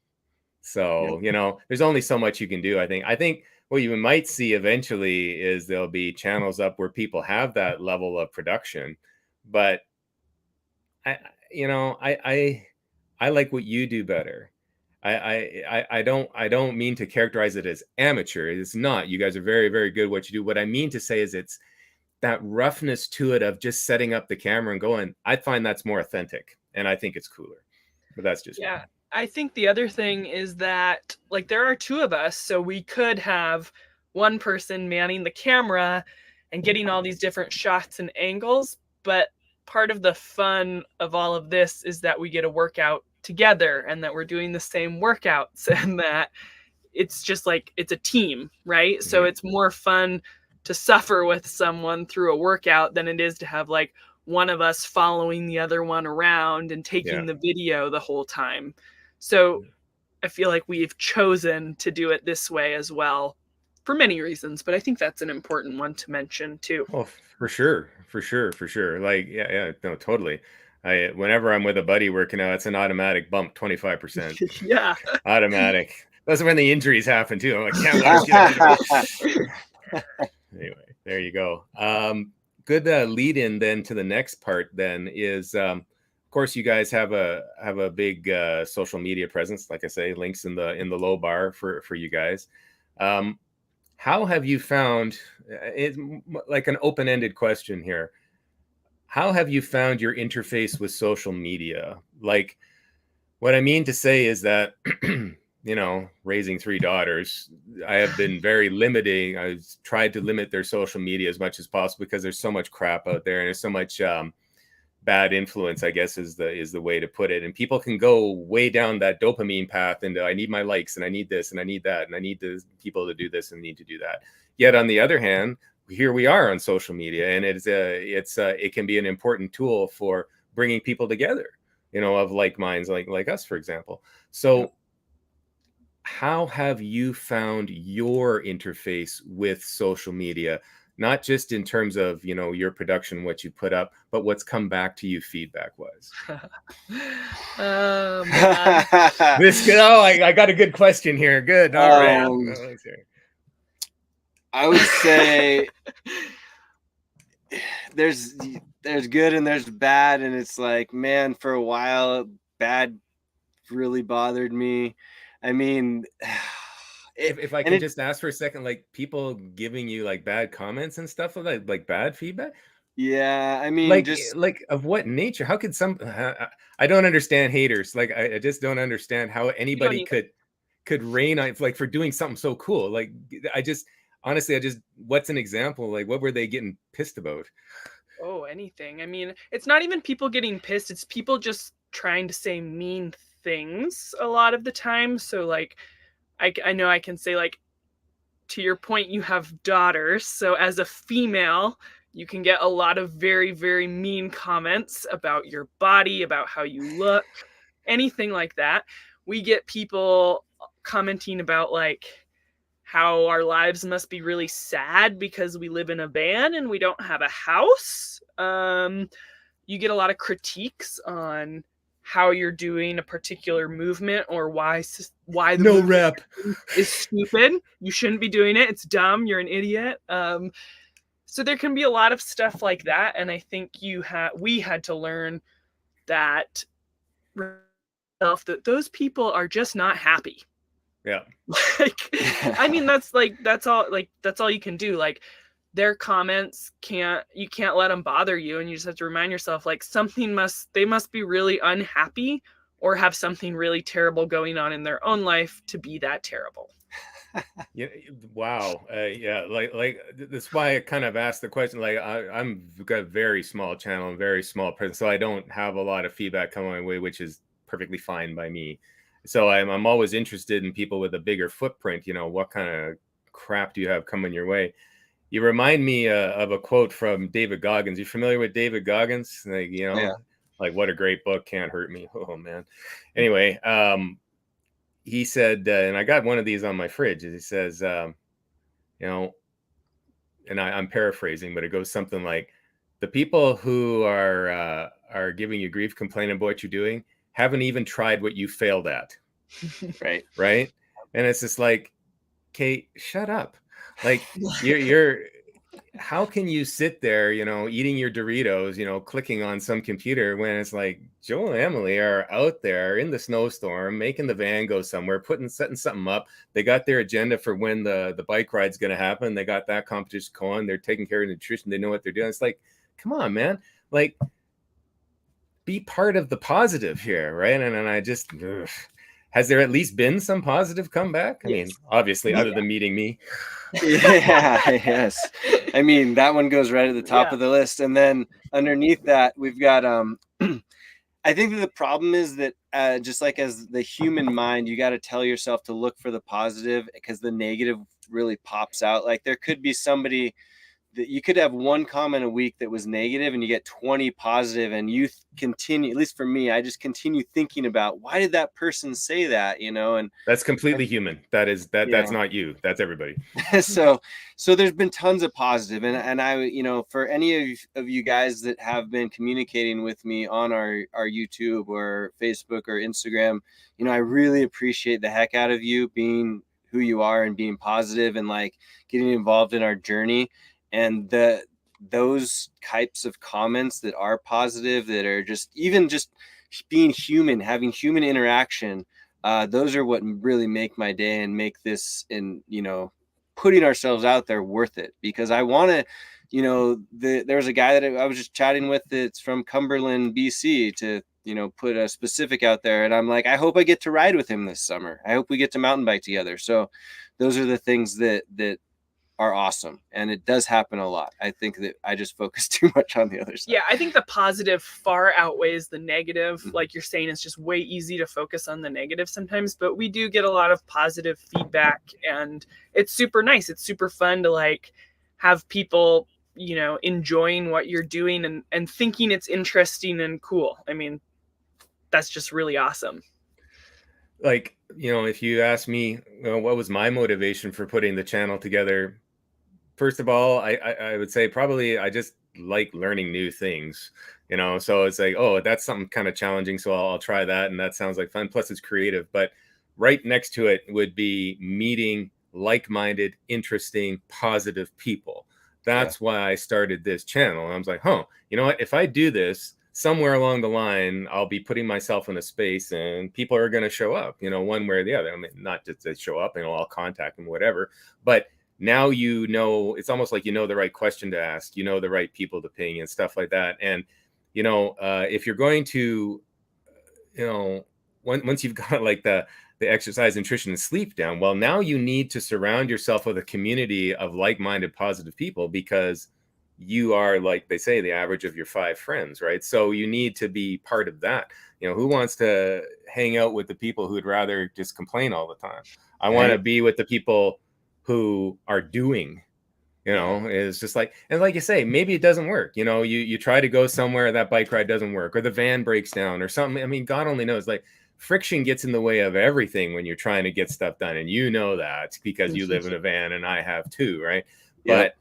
So, you know, there's only so much you can do. I think what you might see eventually is there'll be channels up where people have that level of production. But I like what you do better. I don't mean to characterize it as amateur. It's not. You guys are very, very good at what you do. What I mean to say is it's that roughness to it of just setting up the camera and going. I find that's more authentic, and I think it's cooler. But that's just me. I think the other thing is that, like, there are two of us, so we could have one person manning the camera and getting all these different shots and angles, but part of the fun of all of this is that we get a workout together and that we're doing the same workouts and that it's just like, it's a team, right? So it's more fun to suffer with someone through a workout than it is to have like one of us following the other one around and taking the video the whole time. So I feel like we've chosen to do it this way as well for many reasons, but I think that's an important one to mention too. Oh, for sure. Like, yeah, no, totally. Whenever I'm with a buddy working out, it's an automatic bump, 25%. Yeah. Automatic. That's when the injuries happen too. I'm like, can't Anyway, there you go. Good lead in then to the next part then is, of course, you guys have a big social media presence. Like I say, links in the low bar for you guys. How have you found, it's like an open-ended question here, how have you found your interface with social media? Like, what I mean to say is that, you know, raising 3 daughters, I have been very limiting. I've tried to limit their social media as much as possible because there's so much crap out there and there's so much bad influence, I guess is the way to put it. And people can go way down that dopamine path into, I need my likes and I need this and I need that and I need the people to do this and need to do that. Yet on the other hand, here we are on social media, and it can be an important tool for bringing people together, you know, of like minds, like us, for example. So how have you found your interface with social media? Not just in terms of, you know, your production, what you put up, but what's come back to you feedback wise. I got a good question here. Good. All right. I would say there's good and there's bad, and it's like, man, for a while, bad really bothered me. I mean, if I can just ask for a second, like people giving you like bad comments and stuff like bad feedback. Yeah, I mean, like of what nature? How could I don't understand haters. Like I just don't understand how anybody could rain on, like, for doing something so cool. Like honestly, what's an example? Like, what were they getting pissed about? Oh, anything. I mean, it's not even people getting pissed. It's people just trying to say mean things a lot of the time. So like, I know I can say, like, to your point, you have daughters. So as a female, you can get a lot of very, very mean comments about your body, about how you look, anything like that. We get people commenting about like how our lives must be really sad because we live in a van and we don't have a house. You get a lot of critiques on how you're doing a particular movement or why the no rep is stupid. You shouldn't be doing it. It's dumb. You're an idiot. So there can be a lot of stuff like that. And I think we had to learn that those people are just not happy. Yeah. Like, I mean, that's all you can do. Like, their comments you can't let them bother you, and you just have to remind yourself, like, they must be really unhappy or have something really terrible going on in their own life to be that terrible. Yeah. Wow. Yeah. Like that's why I kind of asked the question. Like I'm got a very small channel and very small presence, so I don't have a lot of feedback coming my way, which is perfectly fine by me. So I'm always interested in people with a bigger footprint. You know, what kind of crap do you have coming your way? You remind me of a quote from David Goggins. You familiar with David Goggins? Like, you know, Yeah. like, what a great book, Can't Hurt Me. Oh man. Anyway, he said, and I got one of these on my fridge. He says, you know, and I'm paraphrasing, but it goes something like, the people who are giving you grief, complaining about what you're doing, haven't even tried what you failed at. Right. Right. And it's just like, Kate, shut up. Like, you're how can you sit there, you know, eating your Doritos, you know, clicking on some computer when it's like Joel and Emily are out there in the snowstorm, making the van go somewhere, setting something up. They got their agenda for when the bike ride's going to happen. They got that competition going. They're taking care of nutrition. They know what they're doing. It's like, come on, man. Like, be part of the positive here, right? And I just, has there at least been some positive comeback? I mean, obviously, other than meeting me. Yeah, yes. I mean, that one goes right at the top of the list. And then underneath that, we've got I think that the problem is that just like as the human mind, you got to tell yourself to look for the positive, because the negative really pops out. Like, there could be somebody that you could have one comment a week that was negative and you get 20 positive, and you continue, at least for me, I just continue thinking about, why did that person say that, you know? And that's completely human. That's not you. That's everybody. so there's been tons of positive, and I, you know, for any of you guys that have been communicating with me on our YouTube or Facebook or Instagram, you know, I really appreciate the heck out of you being who you are and being positive and like getting involved in our journey. And those types of comments that are positive, that are just even just being human, having human interaction, those are what really make my day and make this, and, you know, putting ourselves out there worth it. Because I want to, you know, there was a guy that I was just chatting with that's from Cumberland, BC, to, you know, put a specific out there, and I'm like, I hope I get to ride with him this summer. I hope we get to mountain bike together. So those are the things that are awesome, and it does happen a lot. I think that I just focus too much on the other side. Yeah, I think the positive far outweighs the negative. Like you're saying, it's just way easy to focus on the negative sometimes, but we do get a lot of positive feedback, and it's super nice. It's super fun to like have people, you know, enjoying what you're doing and thinking it's interesting and cool. I mean, that's just really awesome. Like, you know, if you ask me, what was my motivation for putting the channel together, first of all, I would say probably I just like learning new things, you know. So it's like, oh, that's something kind of challenging, so I'll try that, and that sounds like fun. Plus, it's creative. But right next to it would be meeting like-minded, interesting, positive people. That's why I started this channel. And I was like, huh, you know what? If I do this, somewhere along the line, I'll be putting myself in a space, and people are going to show up, you know, one way or the other. I mean, not just they show up, you know, I'll contact them, whatever. But now, you know, it's almost like you know the right question to ask, you know, the right people to ping and stuff like that. And, you know, if you're going to, you know, once you've got like the exercise, nutrition, and sleep down, well, now you need to surround yourself with a community of like-minded, positive people, because you are, like they say, the average of your 5 friends, right? So you need to be part of that. You know, who wants to hang out with the people who'd rather just complain all the time? I want to be with the people who are doing, you know. It's just like, and like you say, maybe it doesn't work, you know, you try to go somewhere, that bike ride doesn't work, or the van breaks down or something. I mean, God only knows. Like, friction gets in the way of everything when you're trying to get stuff done, and you know that because you live in a van and I have too, right? But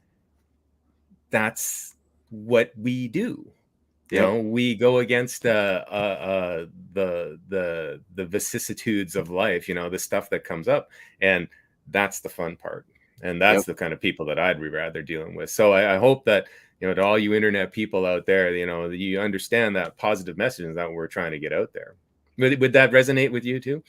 that's what we do. You know, we go against the vicissitudes of life, you know, the stuff that comes up, and that's the fun part. And that's the kind of people that I'd be rather dealing with. So I hope that, you know, to all you internet people out there, you know, you understand that positive message that we're trying to get out there. Would that resonate with you too?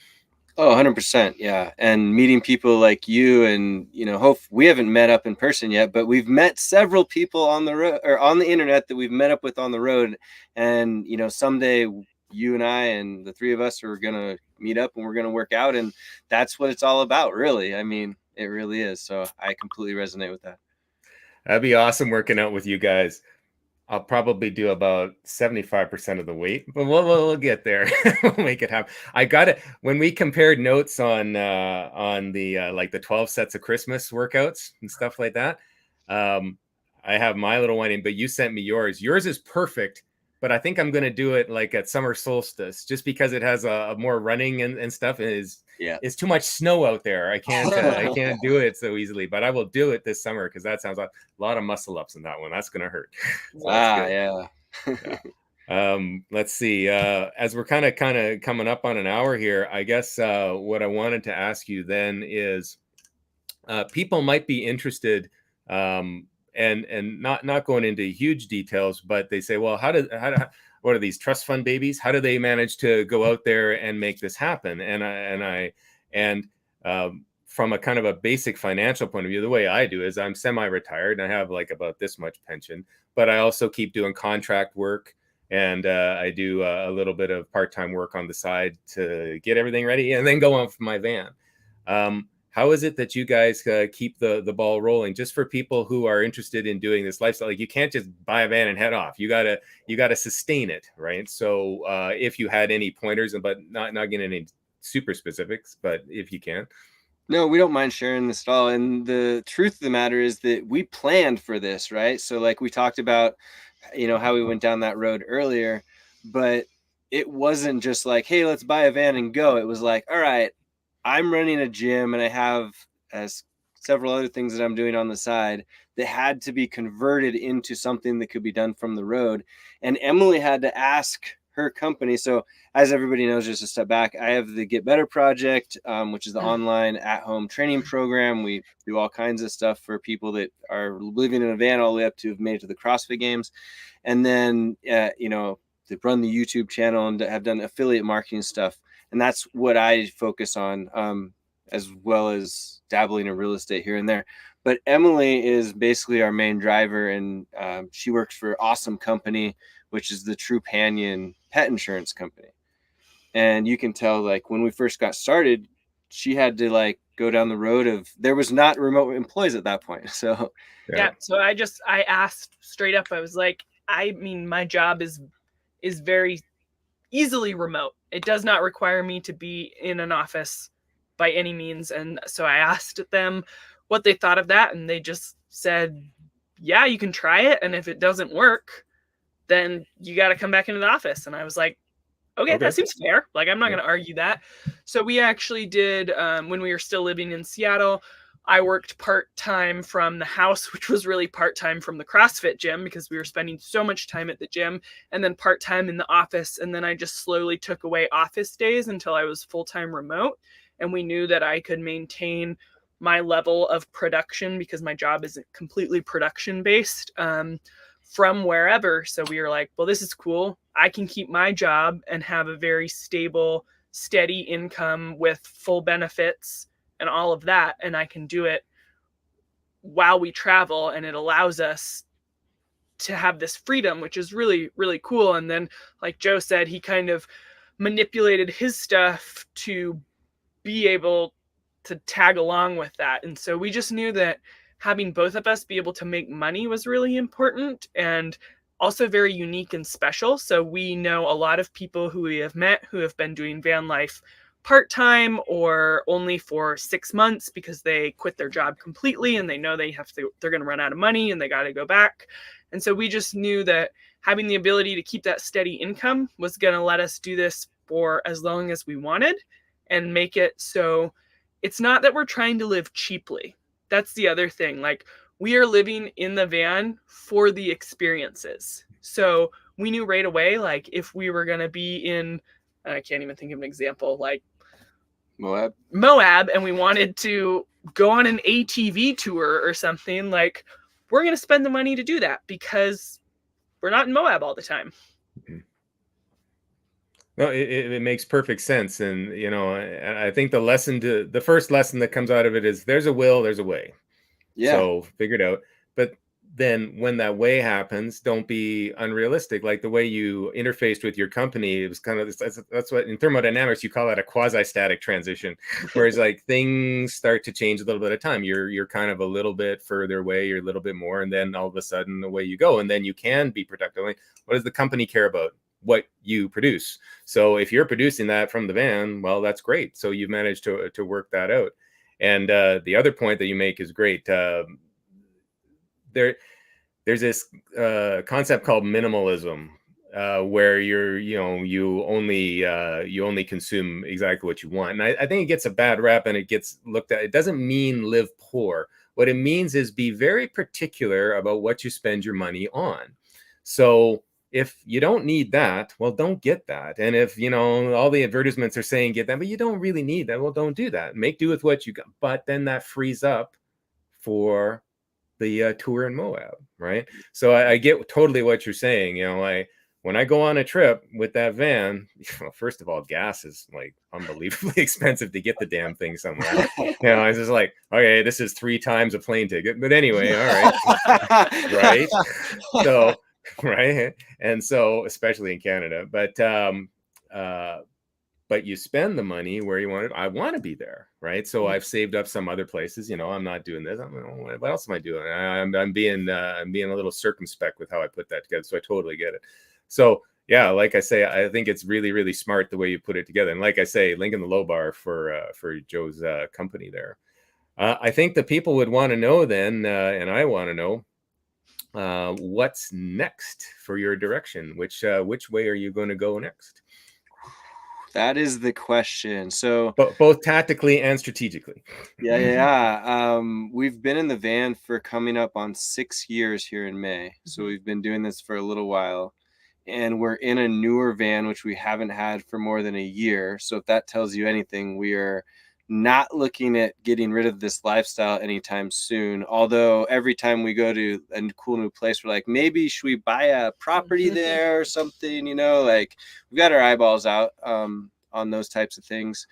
Oh, 100%. Yeah. And meeting people like you, and, you know, we haven't met up in person yet, but we've met several people on the road or on the internet that we've met up with on the road. And, you know, someday you and I and the 3 of us are going to meet up and we're going to work out. And that's what it's all about, really. I mean, it really is. So I completely resonate with that. That'd be awesome working out with you guys. I'll probably do about 75% of the weight, but we'll get there. We'll make it happen. I got it when we compared notes on the like the 12 sets of Christmas workouts and stuff like that. I have my little one in, but you sent me yours. Yours is perfect, but I think I'm going to do it like at summer solstice, just because it has a more running and stuff. It's too much snow out there. I can't do it so easily, but I will do it this summer because that sounds like a lot of muscle ups in that one. That's going to hurt. So Yeah. Let's see. As we're kind of coming up on an hour here, I guess what I wanted to ask you then is, people might be interested, and not going into huge details, but they say, well, what are these trust fund babies? How do they manage to go out there and make this happen? And from a kind of a basic financial point of view, the way I do is I'm semi-retired and I have like about this much pension, but I also keep doing contract work, and I do a little bit of part-time work on the side to get everything ready and then go on for my van. How is it that you guys keep the ball rolling, just for people who are interested in doing this lifestyle? Like, you can't just buy a van and head off. You gotta sustain it, right? So if you had any pointers, but not getting any super specifics, but if you can. No, we don't mind sharing this at all. And the truth of the matter is that we planned for this, right? So like we talked about, how we went down that road earlier, but it wasn't just like, hey, let's buy a van and go. It was like, all right, I'm running a gym and I have several other things that I'm doing on the side that had to be converted into something that could be done from the road. And Emily had to ask her company. So as everybody knows, just a step back, I have the Get Better Project, which is the online at-home training program. We do all kinds of stuff for people that are living in a van all the way up to have made it to the CrossFit Games. And then, they run the YouTube channel and have done affiliate marketing stuff. And that's what I focus on, as well as dabbling in real estate here and there. But Emily is basically our main driver, and she works for Awesome Company, which is the Trupanion pet insurance company. And you can tell, like, when we first got started, she had to like go down the road of, there was not remote employees at that point. So yeah. So I asked straight up, I was like, I mean, my job is very easily remote. It does not require me to be in an office by any means. And so I asked them what they thought of that, and they just said, yeah, you can try it, and if it doesn't work, then you got to come back into the office. And I was like, okay, that seems fair. Like, I'm not going to argue that. So we actually did, when we were still living in Seattle, I worked part-time from the house, which was really part-time from the CrossFit gym because we were spending so much time at the gym, and then part-time in the office. And then I just slowly took away office days until I was full-time remote. And we knew that I could maintain my level of production because my job isn't completely production-based, from wherever. So we were like, well, this is cool. I can keep my job and have a very stable, steady income with full benefits and all of that. And I can do it while we travel. And it allows us to have this freedom, which is really, really cool. And then, like Joe said, he kind of manipulated his stuff to be able to tag along with that. And so we just knew that having both of us be able to make money was really important, and also very unique and special. So we know a lot of people who we have met who have been doing van life part-time or only for 6 months because they quit their job completely and they know they're going to run out of money and they got to go back. And so we just knew that having the ability to keep that steady income was going to let us do this for as long as we wanted and make it so it's not that we're trying to live cheaply. That's the other thing. Like, we are living in the van for the experiences. So we knew right away, like, if we were going to be in, I can't even think of an example, like Moab, and we wanted to go on an ATV tour or something, like, we're going to spend the money to do that because we're not in Moab all the time. Mm-hmm. No, it makes perfect sense. And, I think the first lesson that comes out of it is there's a will, there's a way. Yeah. So figure it out. But then when that way happens, don't be unrealistic. Like the way you interfaced with your company, it was kind of, that's what in thermodynamics, you call that a quasi-static transition, whereas like things start to change a little bit at a time. You're kind of a little bit further away, you're a little bit more, and then all of a sudden away you go. And then you can be productive. Like, what does the company care about? What you produce. So if you're producing that from the van, well, that's great. So you've managed to work that out. And the other point that you make is great. There's this concept called minimalism, where you only consume exactly what you want. And I think it gets a bad rap, and it gets looked at. It doesn't mean live poor. What it means is be very particular about what you spend your money on. So if you don't need that, well, don't get that. And if, all the advertisements are saying get that, but you don't really need that, well, don't do that. Make do with what you got. But then that frees up for the tour in Moab, right? So I get totally what you're saying. When I go on a trip with that van, first of all, gas is like unbelievably expensive to get the damn thing somewhere. I was just like, okay, this is 3 times a plane ticket. But anyway, all right, right? So, right, and so especially in Canada, but you spend the money where you want it. I want to be there, right? So I've saved up some other places. I'm not doing this. What else am I doing? I'm being a little circumspect with how I put that together. So I totally get it. So yeah, like I say, I think it's really, really smart the way you put it together. And like I say, link in the low bar for Joe's company there. I think the people would want to know then, and I want to know, what's next for your direction. Which way are you going to go next? That is the question. So both tactically and strategically. Yeah. We've been in the van for coming up on 6 years here in May. So we've been doing this for a little while, and we're in a newer van, which we haven't had for more than a year. So if that tells you anything, we are not looking at getting rid of this lifestyle anytime soon. Although every time we go to a cool new place, we're like, maybe should we buy a property there or something? Like we've got our eyeballs out on those types of things.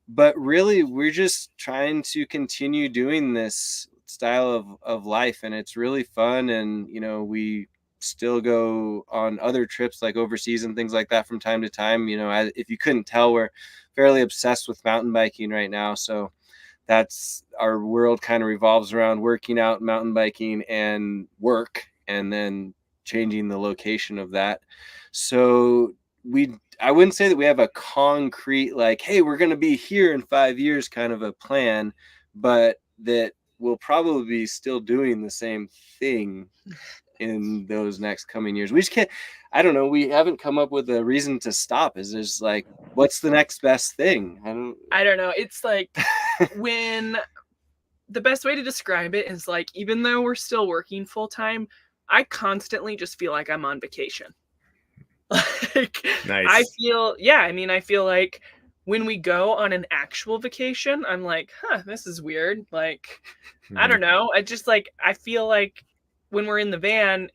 But really, we're just trying to continue doing this style of life, and it's really fun. And we still go on other trips like overseas and things like that from time to time. If you couldn't tell, we're fairly obsessed with mountain biking right now. So that's our world, kind of revolves around working out, mountain biking, and work, and then changing the location of that. So I wouldn't say that we have a concrete, like, hey, we're going to be here in 5 years kind of a plan, but that we'll probably be still doing the same thing in those next coming years. We just can't, I don't know. We haven't come up with a reason to stop. Is there's like, what's the next best thing? I don't know. It's like when the best way to describe it is like, even though we're still working full time, I constantly just feel like I'm on vacation. Like, nice. I feel like when we go on an actual vacation, I'm like, this is weird. Like, I don't know. I feel like when we're in the van,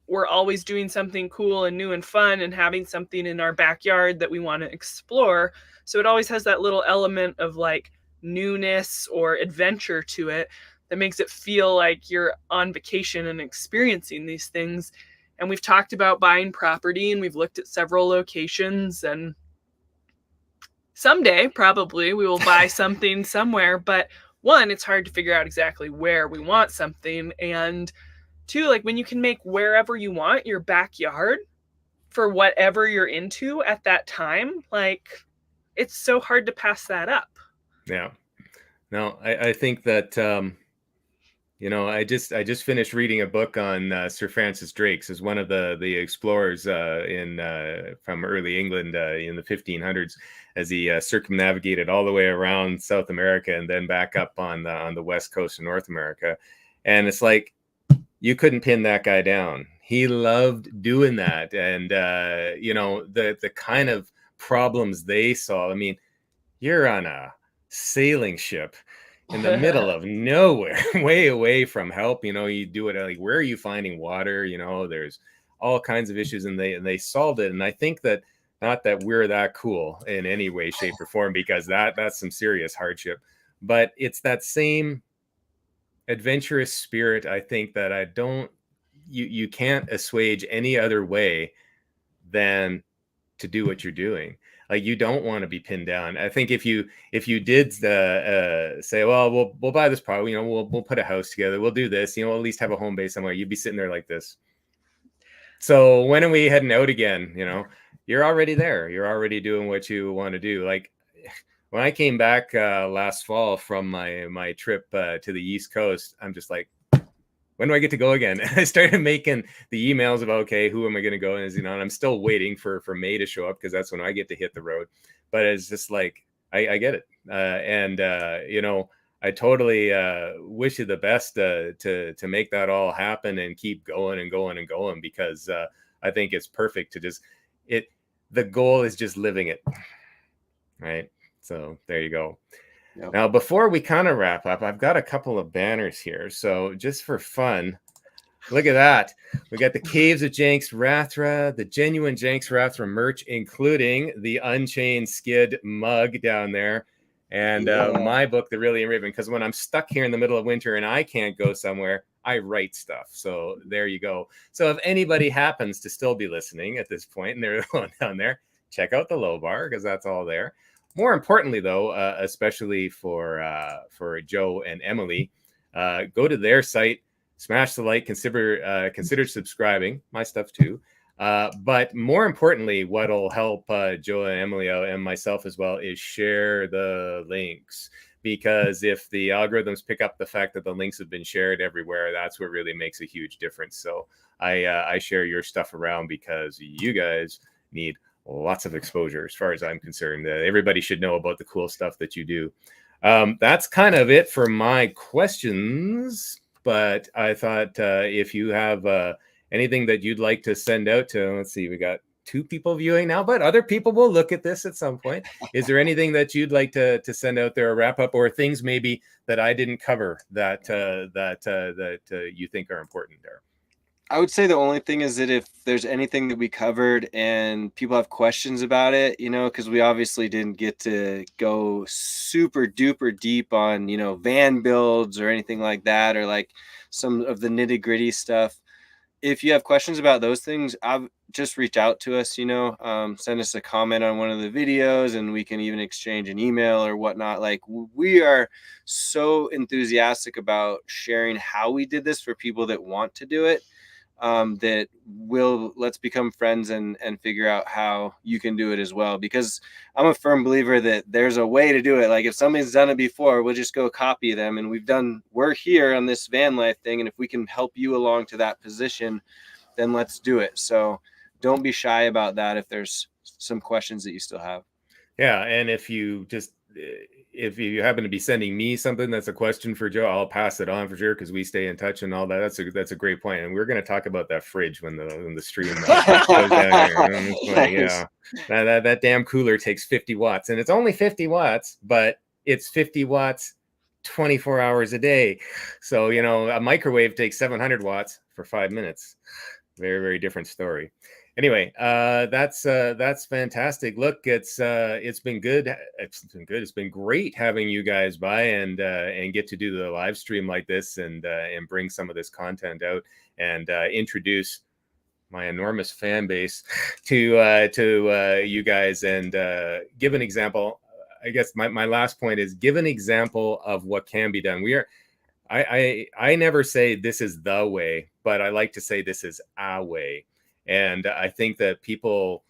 we're always doing something cool and new and fun and having something in our backyard that we want to explore. So it always has that little element of like newness or adventure to it that makes it feel like you're on vacation and experiencing these things. And we've talked about buying property, and we've looked at several locations, and someday probably we will buy something somewhere. But one, it's hard to figure out exactly where we want something. And two, like when you can make wherever you want your backyard for whatever you're into at that time, like it's so hard to pass that up. Yeah. No, I think that, I just finished reading a book on Sir Francis Drake, as one of the explorers from early England in the 1500s, as he circumnavigated all the way around South America and then back up on the west coast of North America. And it's like, you couldn't pin that guy down. He loved doing that. And, the kind of problems they saw. I mean, you're on a sailing ship in the middle of nowhere, way away from help. You do it like, where are you finding water? There's all kinds of issues, and they solved it. And I think that, not that we're that cool in any way, shape, or form, because that's some serious hardship, but it's that same adventurous spirit, I think that you can't assuage any other way than to do what you're doing. Like, you don't want to be pinned down. I think if you did say, well, we'll buy this product, we'll put a house together, we'll do this, at least have a home base somewhere, you'd be sitting there like this. So when are we heading out again? You're already there. You're already doing what you want to do. Like, when I came back last fall from my trip to the East Coast, I'm just like, when do I get to go again? I started making the emails about, okay, who am I going to go? And I'm still waiting for May to show up, because that's when I get to hit the road. But it's just like, I get it. I totally wish you the best to make that all happen and keep going and going and going, because I think it's perfect to the goal is just living it. Right. So there you go. Yep. Now, before we kind of wrap up, I've got a couple of banners here. So just for fun, look at that. We got the Caves of Janxrathra, the genuine Janxrathra merch, including the Unchained Skid mug down there. And my book, The Really Raven, because when I'm stuck here in the middle of winter and I can't go somewhere, I write stuff. So there you go. So if anybody happens to still be listening at this point and they're going down there, check out the low bar, because that's all there. More importantly, though, especially for Joe and Emily, go to their site, smash the like, consider subscribing. My stuff too. But more importantly, what'll help Joe and Emily out, and myself as well, is share the links. Because if the algorithms pick up the fact that the links have been shared everywhere, that's what really makes a huge difference. So I share your stuff around, because you guys need lots of exposure, as far as I'm concerned. Everybody should know about the cool stuff that you do. That's kind of it for my questions. But I thought if you have anything that you'd like to send out to, let's see, we got 2 people viewing now, but other people will look at this at some point. Is there anything that you'd like to send out there, a wrap up, or things maybe that I didn't cover that you think are important there? I would say the only thing is that if there's anything that we covered and people have questions about it, because we obviously didn't get to go super duper deep on, van builds or anything like that, or like some of the nitty gritty stuff. If you have questions about those things, just reach out to us, send us a comment on one of the videos, and we can even exchange an email or whatnot. Like, we are so enthusiastic about sharing how we did this for people that want to do it. That let's become friends and figure out how you can do it as well, because I'm a firm believer that there's a way to do it. Like, if somebody's done it before, we'll just go copy them, and we're here on this van life thing, and if we can help you along to that position, then let's do it. So don't be shy about that if there's some questions that you still have. Yeah, and if you happen to be sending me something that's a question for Joe, I'll pass it on for sure, because we stay in touch and all that. That's a great point, and we're going to talk about that fridge when the stream goes down here. Yeah, that damn cooler takes 50 watts, and it's only 50 watts, but it's 50 watts 24 hours a day. So a microwave takes 700 watts for 5 minutes. Very, very different story. Anyway, that's fantastic. Look, it's been good. It's been great having you guys by and get to do the live stream like this and bring some of this content out and introduce my enormous fan base to you guys and give an example. I guess my last point is give an example of what can be done. I never say this is the way, but I like to say this is our way. And I think that people,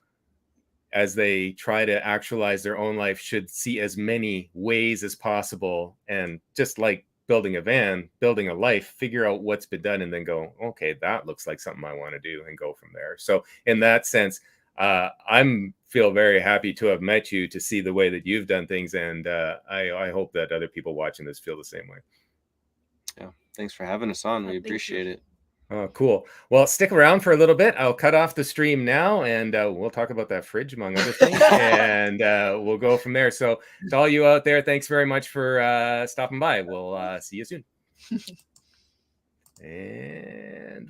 as they try to actualize their own life, should see as many ways as possible. And just like building a van, building a life, figure out what's been done and then go, okay, that looks like something I want to do, and go from there. So in that sense, I'm feel very happy to have met you, to see the way that you've done things. And I hope that other people watching this feel the same way. Yeah. Thanks for having us on. We appreciate it. Oh, cool. Well, stick around for a little bit. I'll cut off the stream now, and we'll talk about that fridge, among other things, and we'll go from there. So to all you out there, thanks very much for stopping by. We'll see you soon. And